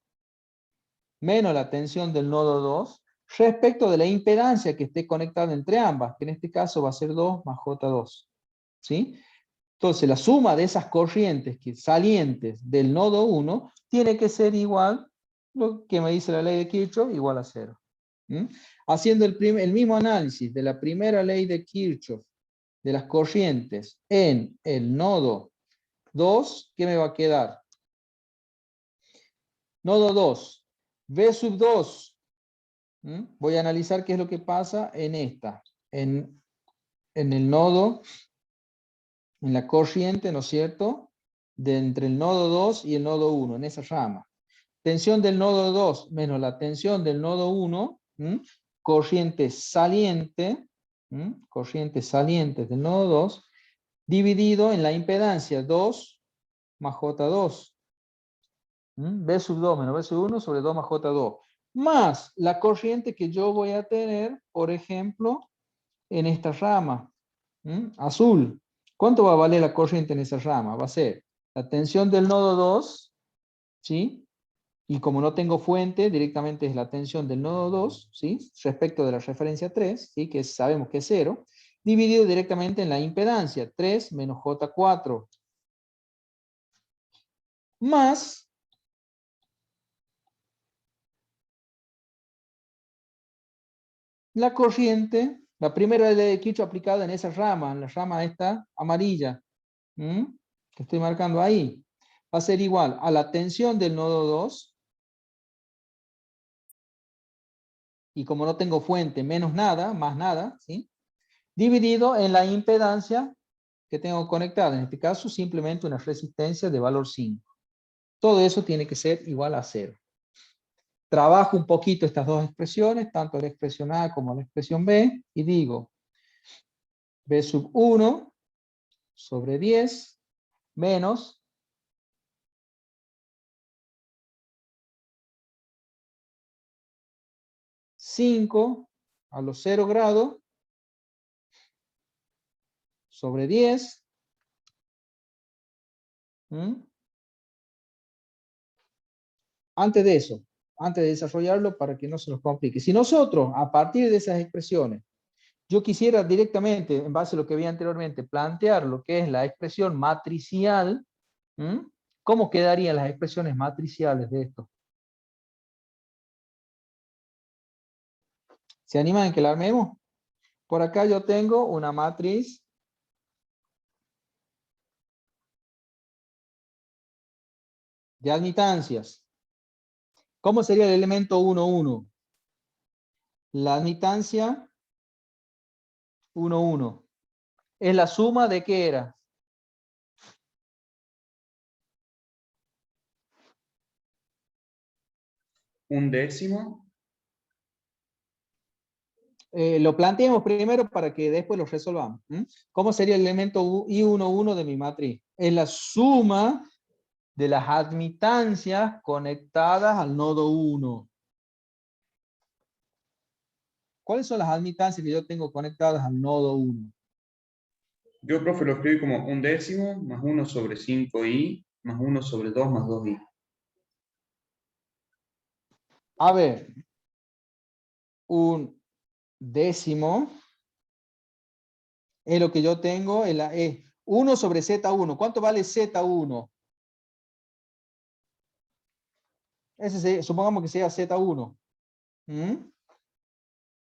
menos la tensión del nodo 2 respecto de la impedancia que esté conectada entre ambas, que en este caso va a ser 2 más J2. ¿Sí? Entonces, la suma de esas corrientes salientes del nodo 1 tiene que ser igual, lo que me dice la ley de Kirchhoff, igual a 0. Haciendo el mismo análisis de la primera ley de Kirchhoff de las corrientes en el nodo 2, ¿qué me va a quedar? Nodo 2, V sub 2. Voy a analizar qué es lo que pasa en esta, en el nodo, en la corriente, ¿no es cierto?, de entre el nodo 2 y el nodo 1, en esa rama. Tensión del nodo 2 menos la tensión del nodo 1, corriente saliente, corriente saliente del nodo 2, dividido en la impedancia 2 más J2. B sub 2 menos B sub 1 sobre 2 más J2. Más la corriente que yo voy a tener, por ejemplo, en esta rama, azul. ¿Cuánto va a valer la corriente en esa rama? Va a ser la tensión del nodo 2, ¿sí? Y como no tengo fuente, directamente es la tensión del nodo 2, ¿sí? Respecto de la referencia 3, ¿sí? Que sabemos que es 0, dividido directamente en la impedancia, 3 menos J4, más la corriente, la primera ley de Kirchhoff aplicada en esa rama, en la rama esta amarilla, que estoy marcando ahí, va a ser igual a la tensión del nodo 2, y como no tengo fuente, menos nada, más nada, ¿sí? Dividido en la impedancia que tengo conectada, en este caso simplemente una resistencia de valor 5. Todo eso tiene que ser igual a 0. Trabajo un poquito estas dos expresiones, tanto la expresión A como la expresión B, y digo B sub 1 sobre 10 menos (5) a los 0 grados sobre 10. Antes de eso, antes de desarrollarlo para que no se nos complique. Si nosotros, a partir de esas expresiones, yo quisiera directamente, en base a lo que vi anteriormente, plantear lo que es la expresión matricial, ¿cómo quedarían las expresiones matriciales de esto? ¿Se animan en que la armemos? Por acá yo tengo una matriz de admitancias. ¿Cómo sería el elemento 1, 1? La admitancia 1, 1. ¿Es la suma de qué era?
un décimo.
Lo planteemos primero para que después lo resolvamos. ¿Cómo sería el elemento I11 de mi matriz? Es la suma de las admitancias conectadas al nodo 1. ¿Cuáles son las admitancias que yo tengo conectadas al nodo 1?
Yo, profe, lo escribí como un décimo más 1 sobre 5i más 1 sobre 2 más 2i.
A ver, un décimo es lo que yo tengo en la E. 1 sobre Z1. ¿Cuánto vale Z1? Supongamos que sea Z1.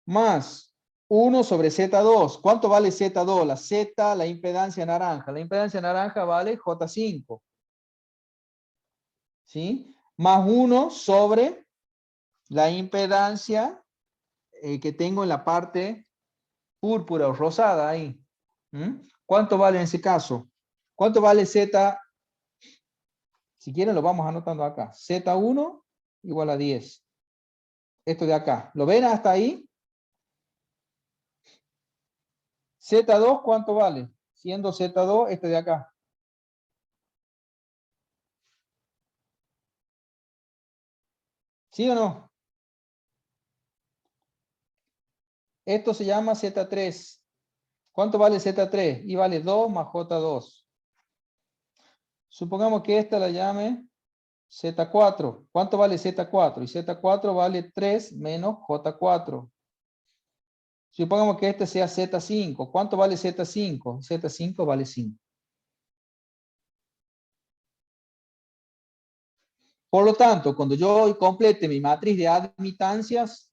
Más 1 sobre Z2. ¿Cuánto vale Z2? La Z, la impedancia naranja. La impedancia naranja vale J5. ¿Sí? Más 1 sobre la impedancia que tengo en la parte púrpura o rosada ahí. ¿Cuánto vale en ese caso? ¿Cuánto vale Z? Si quieren lo vamos anotando acá. Z1 igual a 10. Esto de acá. ¿Lo ven hasta ahí? Z2, ¿cuánto vale? Siendo Z2, este de acá. ¿Sí o no? Esto se llama Z3. ¿Cuánto vale Z3? Y vale 2 más J2. Supongamos que esta la llame Z4. ¿Cuánto vale Z4? Y Z4 vale 3 menos J4. Supongamos que este sea Z5. ¿Cuánto vale Z5? Z5 vale 5. Por lo tanto, cuando yo complete mi matriz de admitancias,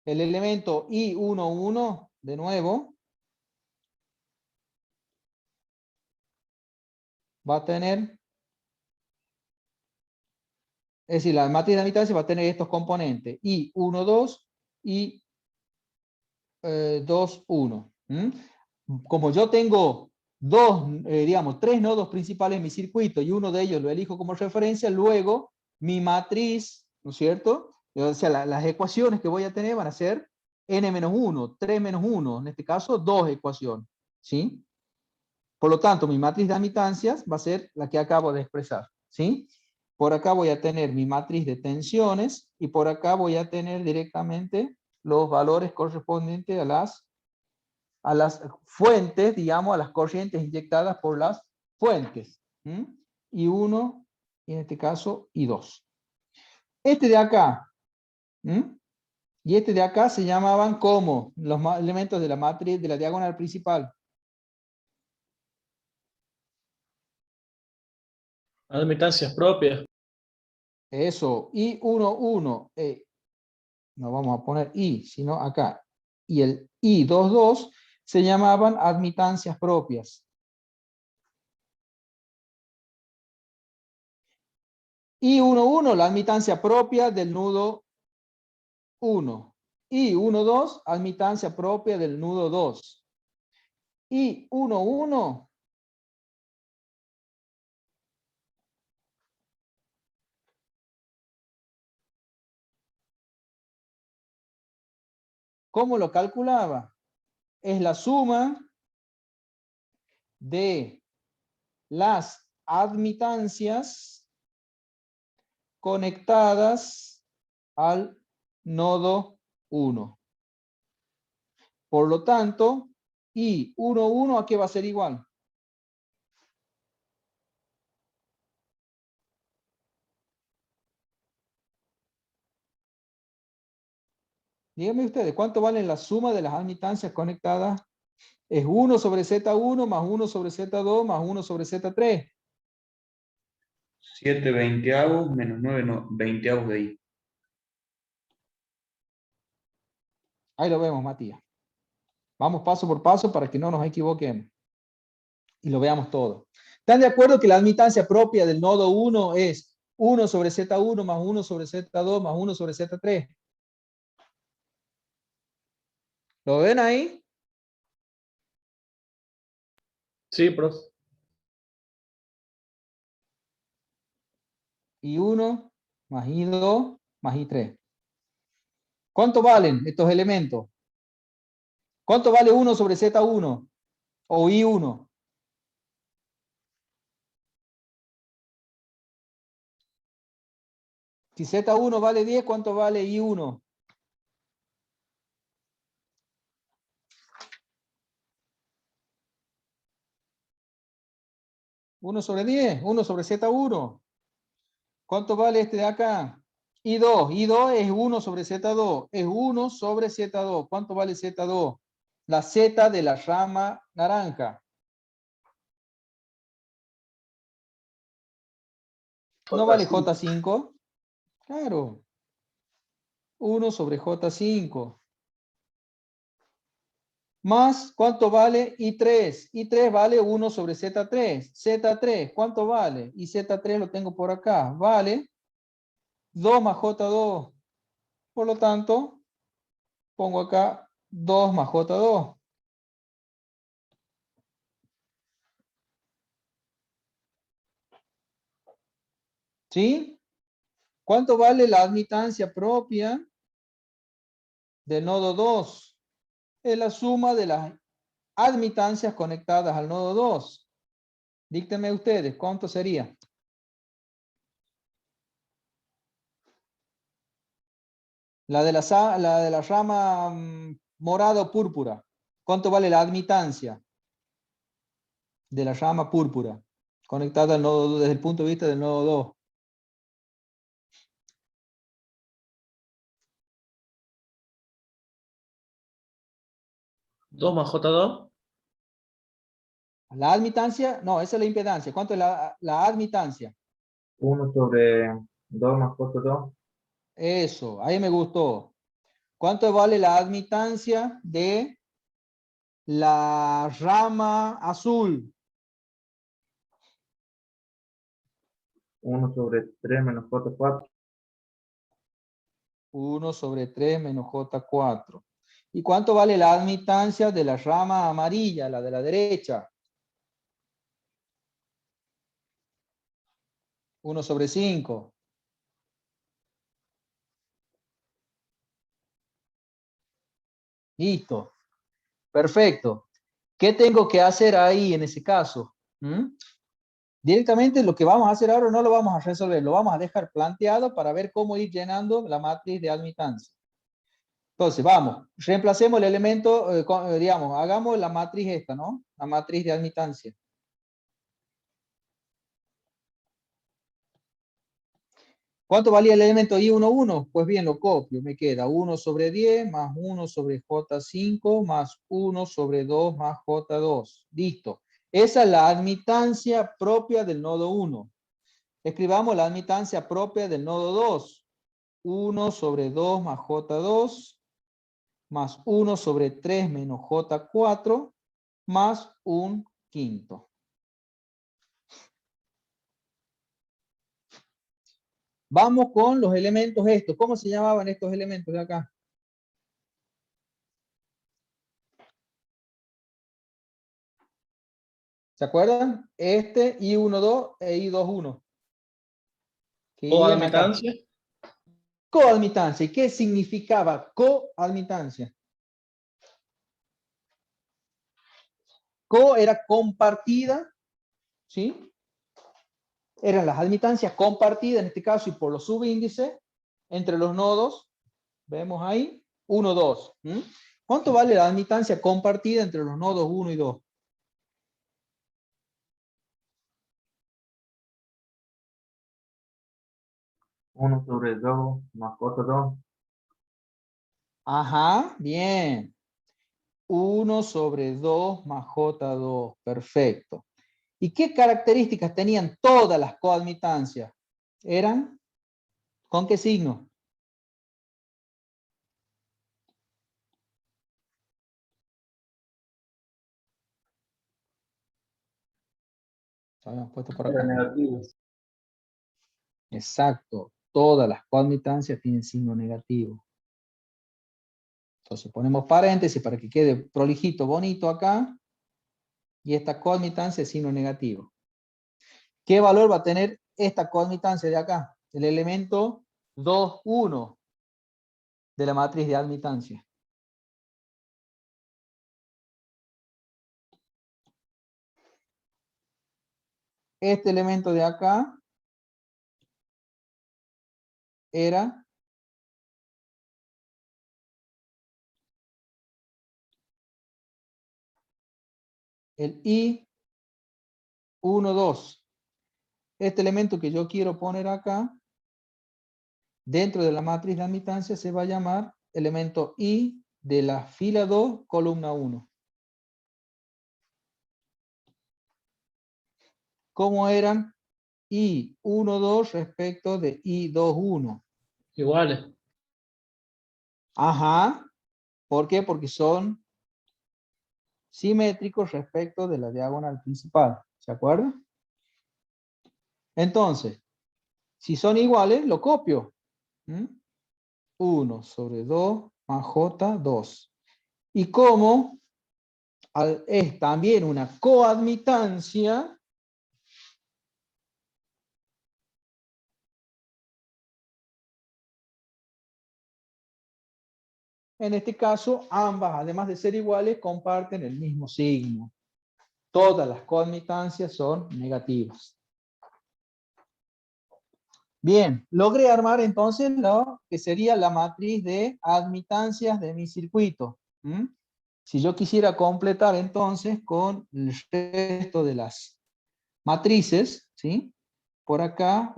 el elemento I11, de nuevo, va a tener, es decir, la matriz de admitancias va a tener estos componentes, I12 y 2,1. Como yo tengo digamos, tres nodos principales en mi circuito y uno de ellos lo elijo como referencia, luego mi matriz, ¿no es cierto? O sea, las ecuaciones que voy a tener van a ser n-1, 3-1, en este caso, dos ecuaciones, ¿sí? Por lo tanto, mi matriz de admitancias va a ser la que acabo de expresar, ¿sí? Por acá voy a tener mi matriz de tensiones y por acá voy a tener directamente los valores correspondientes a las fuentes, digamos, a las corrientes inyectadas por las fuentes. Y 1, y en este caso, y 2. Este de acá, y este de acá se llamaban como los elementos de la matriz, de la diagonal principal.
Admitancias propias.
Eso, I11, no vamos a poner I, sino acá. Y el I22 se llamaban admitancias propias. I11, la admitancia propia del nudo 1. I12, admitancia propia del nudo 2. I11, ¿cómo lo calculaba? Es la suma de las admitancias conectadas al nodo 1. Por lo tanto, I11, ¿a qué va a ser igual? Díganme ustedes, ¿cuánto vale la suma de las admitancias conectadas? Es 1 sobre Z1 más 1 sobre Z2 más 1 sobre Z3.
7 veinteavos menos 9 veinteavos de i.
Ahí lo vemos, Matías. Vamos paso por paso para que no nos equivoquemos. Y lo veamos todo. ¿Están de acuerdo que la admitancia propia del nodo 1 es 1 sobre Z1 más 1 sobre Z2 más 1 sobre Z3? ¿Lo ven ahí?
Sí, profe.
Y 1 más I2 más I3. ¿Cuánto valen estos elementos? ¿Cuánto vale 1 sobre Z1 o I1? Si Z1 vale 10, ¿cuánto vale I1? 1 sobre 10, 1 sobre Z1. ¿Cuánto vale este de acá? I2. I2 es 1 sobre Z2. Es 1 sobre Z2. ¿Cuánto vale Z2? La Z de la rama naranja. ¿No vale J5? Claro. 1 sobre J5. Más, ¿cuánto vale I3? I3 vale 1 sobre Z3. Z3, ¿cuánto vale? Y Z3 lo tengo por acá. Vale 2 más J2. Por lo tanto, pongo acá 2 más J2. ¿Sí? ¿Cuánto vale la admitancia propia del nodo 2? Es la suma de las admitancias conectadas al nodo 2. Díctenme ustedes, ¿cuánto sería? La de la rama morada o púrpura. ¿Cuánto vale la admitancia de la rama púrpura conectada al nodo 2 desde el punto de vista del nodo 2?
¿2 más J2?
La admitancia, no, esa es la impedancia. ¿Cuánto es la admitancia?
1 sobre 2 más J2.
Eso, ahí me gustó. ¿Cuánto vale la admitancia de la rama azul?
1 sobre 3 menos J4.
1 sobre 3 menos J4. ¿Y cuánto vale la admitancia de la rama amarilla, la de la derecha? 1 sobre 5. Listo. Perfecto. ¿Qué tengo que hacer ahí en ese caso? Directamente lo que vamos a hacer ahora no lo vamos a resolver, lo vamos a dejar planteado para ver cómo ir llenando la matriz de admitancia. Entonces, vamos, reemplacemos el elemento, digamos, hagamos la matriz esta, ¿no? La matriz de admitancia. ¿Cuánto valía el elemento I11? Pues bien, lo copio, me queda 1 sobre 10 más 1 sobre J5 más 1 sobre 2 más J2. Listo. Esa es la admitancia propia del nodo 1. Escribamos la admitancia propia del nodo 2. 1 sobre 2 más J2 más 1 sobre 3 menos J4 más un quinto. Vamos con los elementos estos. ¿Cómo se llamaban estos elementos de acá? ¿Se acuerdan? Este I12 e I21. Que
¿O
irían acá.
admitancia?
Coadmitancia. ¿Y qué significaba coadmitancia? Co era compartida, ¿sí? Eran las admitancias compartidas, en este caso, y por los subíndices, entre los nodos, vemos ahí, 1, 2. ¿Cuánto vale la admitancia compartida entre los nodos 1 y 2?
Uno sobre 2 más J2.
Ajá, bien. 1 sobre 2 más J2, perfecto. ¿Y qué características tenían todas las coadmitancias? ¿Eran? ¿Con qué signo? Habíamos puesto por acá.
Negativos.
Exacto. Todas las coadmitancias tienen signo negativo. Entonces ponemos paréntesis para que quede prolijito, bonito acá. Y esta coadmitancia es signo negativo. ¿Qué valor va a tener esta coadmitancia de acá? el elemento 2, 1 de la matriz de admitancia. Este elemento de acá era el I1, 2. Este elemento que yo quiero poner acá, dentro de la matriz de admitancia, se va a llamar elemento I de la fila 2, columna 1. ¿Cómo eran I1, 2 respecto de I2, 1?
Iguales.
Ajá. ¿Por qué? Porque son simétricos respecto de la diagonal principal. ¿Se acuerdan? Entonces, si son iguales, lo copio. 1 sobre 2 más J2. Y como es también una coadmitancia, en este caso, ambas, además de ser iguales, comparten el mismo signo. Todas las coadmitancias son negativas. Bien, logré armar entonces lo que sería la matriz de admitancias de mi circuito. Si yo quisiera completar entonces con el resto de las matrices, ¿sí? Por acá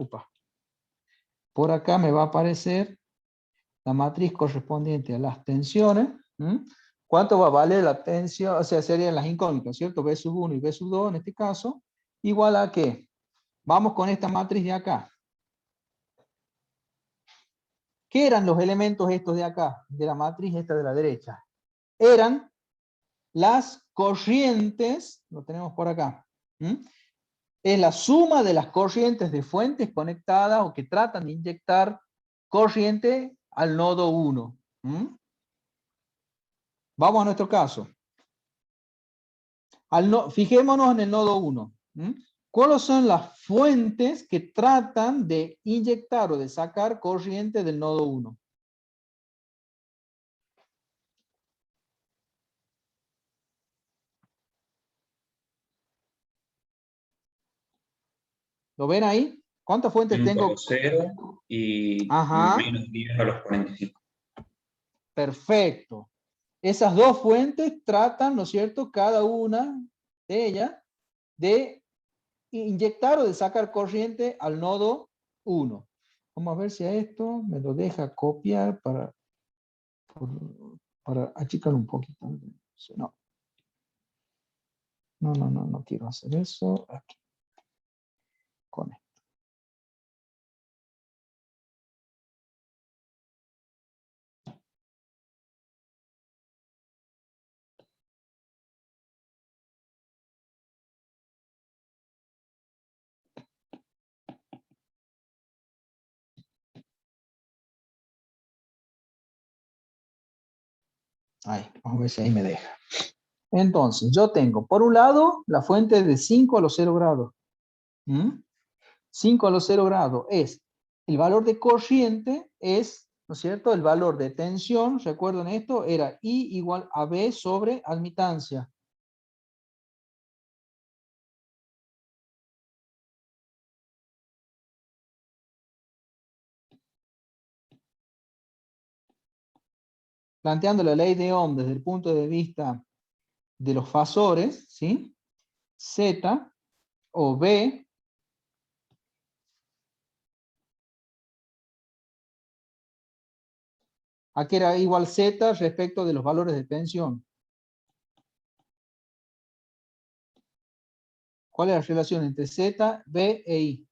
me va a aparecer la matriz correspondiente a las tensiones. ¿Cuánto va a valer la tensión? O sea, serían las incógnitas, ¿cierto? B sub 1 y B sub 2 en este caso. Igual a ¿qué? Vamos con esta matriz de acá. ¿Qué eran los elementos estos de acá? De la matriz esta de la derecha. Eran las corrientes, lo tenemos por acá. Es la suma de las corrientes de fuentes conectadas o que tratan de inyectar corriente al nodo 1. Vamos a nuestro caso. Fijémonos en el nodo 1. ¿Cuáles son las fuentes que tratan de inyectar o de sacar corriente del nodo 1? ¿Lo ven ahí? ¿Cuántas fuentes
5 a
tengo?
los 0 y
Ajá,
menos 10 a los 45.
perfecto. Esas dos fuentes tratan, ¿no es cierto?, cada una de ellas, de inyectar o de sacar corriente al nodo 1. Vamos a ver si a esto me lo deja copiar para achicar un poquito. No quiero hacer eso. Aquí. Con esto. Ahí, vamos a ver si ahí me deja. Entonces, yo tengo, por un lado, la fuente de 5 a los 0 grados. 5 a los 0 grados es el valor de corriente, es, ¿no es cierto?, el valor de tensión, ¿recuerdan esto? Era I igual a B sobre admitancia. Planteando la ley de Ohm desde el punto de vista de los fasores, ¿sí? Z o B a que era igual Z respecto de los valores de tensión. ¿Cuál es la relación entre Z, B e I?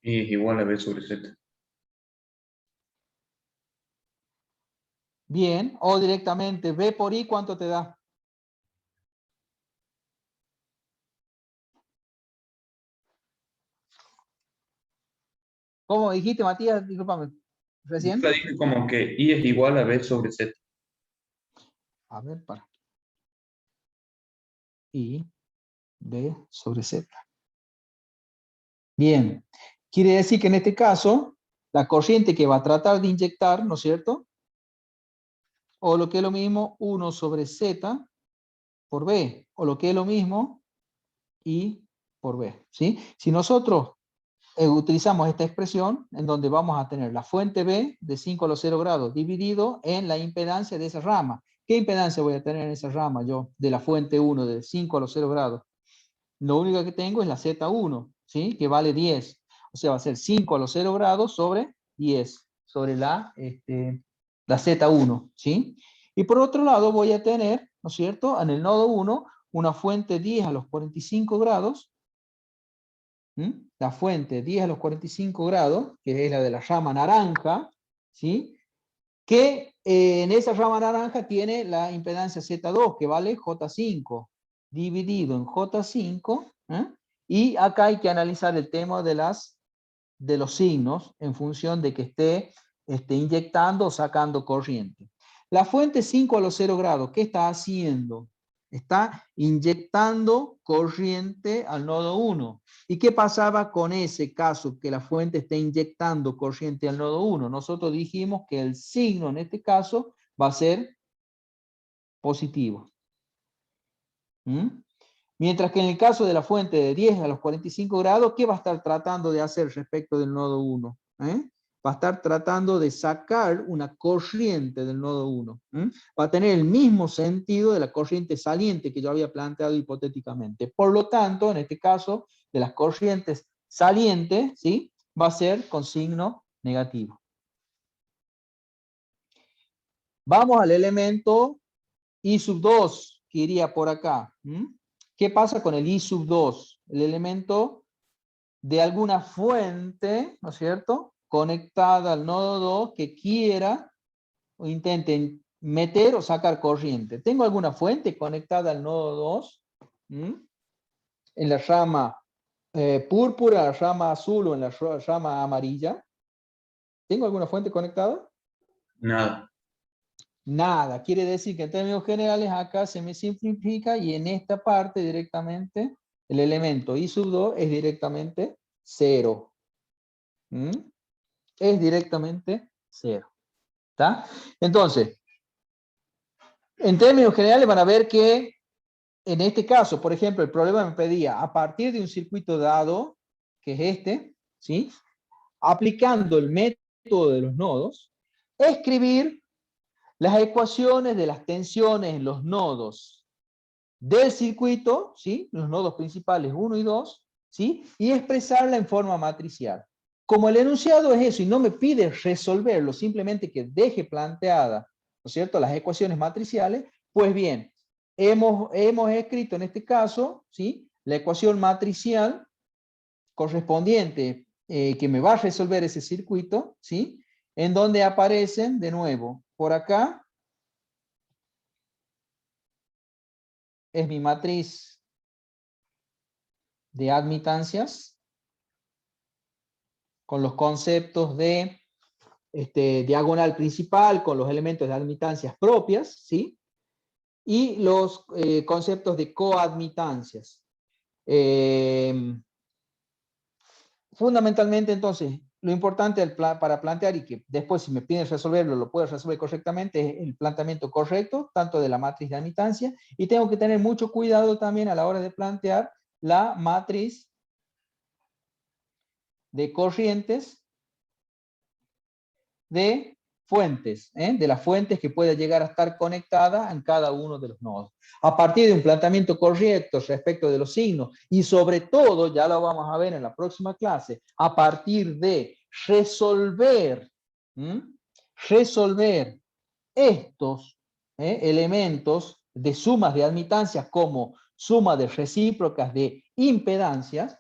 Y es igual a B sobre Z.
Bien, o directamente B por I, ¿cuánto te da? ¿Cómo dijiste, Matías? Discúlpame.
Yo
¿Recién?
la dije como que I es igual a B sobre Z.
A ver, para. I, B sobre Z. Bien, quiere decir que en este caso, la corriente que va a tratar de inyectar, ¿no es cierto? O lo que es lo mismo, 1 sobre Z por B, o lo que es lo mismo, I por B, ¿sí? Si nosotros utilizamos esta expresión en donde vamos a tener la fuente B de 5 a los 0 grados dividido en la impedancia de esa rama. ¿Qué impedancia voy a tener en esa rama yo de la fuente 1 de 5 a los 0 grados? Lo único que tengo es la Z1, ¿sí? Que vale 10. O sea, va a ser 5 a los 0 grados sobre 10, sobre la Z1, ¿sí? Y por otro lado voy a tener, ¿no es cierto?, en el nodo 1, una fuente 10 a los 45 grados, la fuente 10 a los 45 grados, que es la de la rama naranja, ¿sí? Que en esa rama naranja tiene la impedancia Z2, que vale J5, dividido en J5, y acá hay que analizar el tema de los signos en función de que esté inyectando o sacando corriente. La fuente 5 a los 0 grados, ¿qué está haciendo? Está inyectando corriente al nodo 1. ¿Y qué pasaba con ese caso que la fuente esté inyectando corriente al nodo 1? Nosotros dijimos que el signo en este caso va a ser positivo. Mientras que en el caso de la fuente de 10 a los 45 grados, ¿qué va a estar tratando de hacer respecto del nodo 1? Va a estar tratando de sacar una corriente del nodo 1. Va a tener el mismo sentido de la corriente saliente que yo había planteado hipotéticamente. Por lo tanto, en este caso, de las corrientes salientes, ¿sí?, va a ser con signo negativo. Vamos al elemento I sub 2, que iría por acá. ¿Qué pasa con el I sub 2? El elemento de alguna fuente, ¿no es cierto?, conectada al nodo 2 que quiera o intente meter o sacar corriente. ¿Tengo alguna fuente conectada al nodo 2? En la rama púrpura, la rama azul o en la rama amarilla. ¿Tengo alguna fuente conectada?
Nada.
Nada. Quiere decir que en términos generales acá se me simplifica y en esta parte directamente el elemento I sub 2 es directamente 0. Es directamente 0. ¿Está? Entonces, en términos generales van a ver que en este caso, por ejemplo, el problema me pedía a partir de un circuito dado, que es este, ¿sí?, aplicando el método de los nodos, escribir las ecuaciones de las tensiones en los nodos del circuito, ¿sí?, los nodos principales 1 y 2, ¿sí?, y expresarla en forma matricial. Como el enunciado es eso y no me pide resolverlo, simplemente que deje planteada, ¿no es cierto?, las ecuaciones matriciales, pues bien, hemos escrito en este caso, ¿sí?, la ecuación matricial correspondiente que me va a resolver ese circuito, ¿sí?, en donde aparecen de nuevo, por acá, es mi matriz de admitancias, con los conceptos de diagonal principal, con los elementos de admitancias propias, ¿sí?, y los conceptos de coadmitancias. Fundamentalmente, entonces, lo importante para plantear y que después si me piden resolverlo, lo puedo resolver correctamente, es el planteamiento correcto, tanto de la matriz de admitancia, y tengo que tener mucho cuidado también a la hora de plantear la matriz de corrientes de fuentes, de las fuentes que pueda llegar a estar conectada en cada uno de los nodos. A partir de un planteamiento correcto respecto de los signos y sobre todo, ya lo vamos a ver en la próxima clase, a partir de resolver estos elementos de sumas de admitancias como suma de recíprocas de impedancias.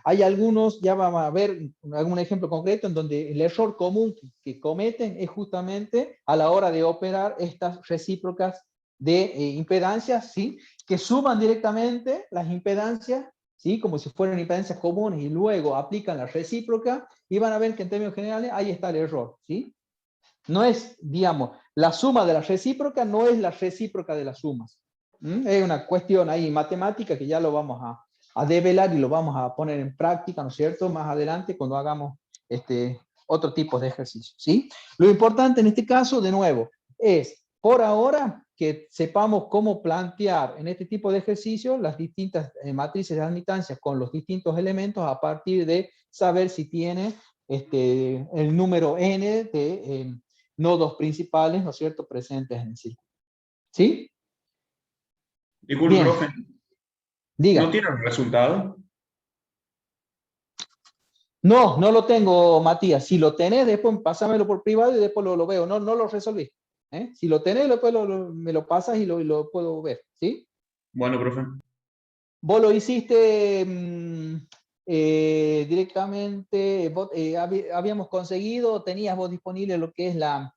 Hay algunos, ya vamos a ver algún ejemplo concreto en donde el error común que cometen es justamente a la hora de operar estas recíprocas de impedancias, ¿sí?, que suman directamente las impedancias, ¿sí?, como si fueran impedancias comunes y luego aplican la recíproca y van a ver que en términos generales ahí está el error, ¿sí? No es, digamos, la suma de la recíproca no es la recíproca de las sumas. Es una cuestión ahí matemática que ya lo vamos a develar y lo vamos a poner en práctica, ¿no es cierto?, más adelante cuando hagamos otro tipo de ejercicio, ¿sí? Lo importante en este caso, de nuevo, es por ahora que sepamos cómo plantear en este tipo de ejercicio las distintas matrices de admitancia con los distintos elementos a partir de saber si tiene el número n de nodos principales, ¿no es cierto?, presentes en el círculo. ¿Sí?
Disculpe,
Bien.
profe.
Diga.
¿No tiene el resultado?
No, no lo tengo, Matías. Si lo tenés, después pásamelo por privado y después lo veo. No, no lo resolví. Si lo tenés, después me lo pasas y lo puedo ver. ¿Sí?
Bueno, profe.
Vos lo hiciste directamente, habíamos conseguido, tenías vos disponible lo que es la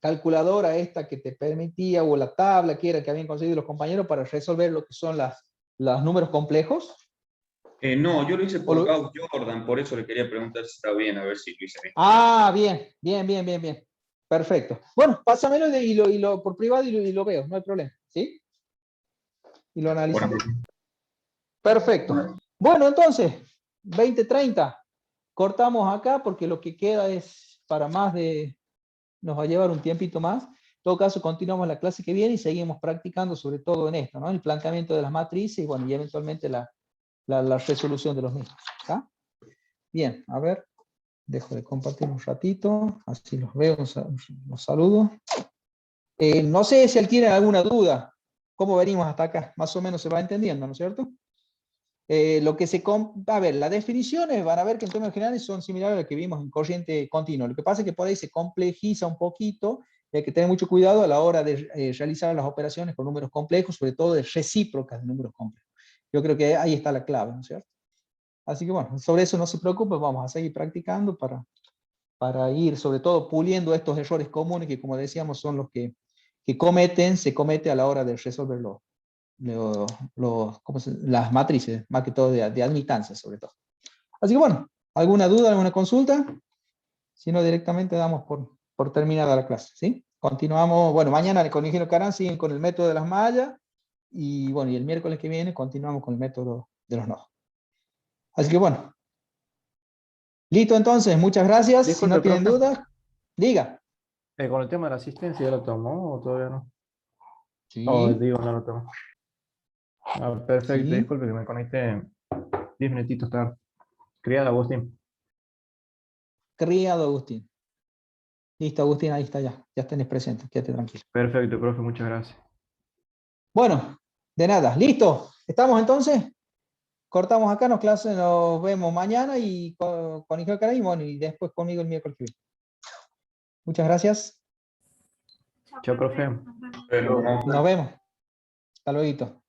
calculadora esta que te permitía, o la tabla que habían conseguido los compañeros para resolver lo que son los números complejos.
No, yo lo hice por Gauss Jordan, por eso le quería preguntar si está bien, a ver si lo hice bien.
Ah, bien. Perfecto. Bueno, pásamelo y lo por privado y lo veo, no hay problema. ¿Sí? Y lo analizamos.
Bueno,
Perfecto. Bueno, entonces, 20:30. Cortamos acá porque lo que queda es para más nos va a llevar un tiempito más. En todo caso, continuamos la clase que viene y seguimos practicando sobre todo en esto, ¿no? El planteamiento de las matrices y, bueno, y eventualmente la resolución de los mismos. ¿Está? Bien, a ver. Dejo de compartir un ratito, así los veo, los saludo. No sé si tienen alguna duda. ¿Cómo venimos hasta acá? Más o menos se va entendiendo, ¿no es cierto? A ver, las definiciones van a ver que en términos generales son similares a las que vimos en corriente continua. Lo que pasa es que por ahí se complejiza un poquito y hay que tener mucho cuidado a la hora de realizar las operaciones con números complejos, sobre todo de recíprocas de números complejos. Yo creo que ahí está la clave, ¿no es cierto? Así que bueno, sobre eso no se preocupe, vamos a seguir practicando para ir sobre todo puliendo estos errores comunes que, como decíamos, son los que se comete a la hora de resolver las matrices, más que todo de admitancia sobre todo. Así que bueno, ¿alguna duda, alguna consulta? Si no, directamente damos por terminada la clase, ¿sí? Continuamos, bueno, mañana con Ingeniero Carán siguen con el método de las mallas, y bueno, y el miércoles que viene continuamos con el método de los nodos. Así que bueno. Listo, entonces, muchas gracias.
Disculpe,
si no tienen
profe.
dudas, diga.
Con el tema de la asistencia, ¿ya lo tomó o todavía no?
Sí.
Digo, no lo tomó. Perfecto,
Sí.
disculpe que me conecté 10 minutitos tarde. Criado Agustín.
Criado Agustín. Listo, Agustín, ahí está ya. Ya tenés presente, quédate tranquilo.
Perfecto, profe, muchas gracias.
Bueno, de nada. ¿Listo? ¿Estamos entonces? Cortamos acá, nos vemos mañana y con Ingeniero Caray, y después conmigo el miércoles que viene. Muchas gracias.
Chao, profe.
Pero no.
Nos vemos. Hasta luego.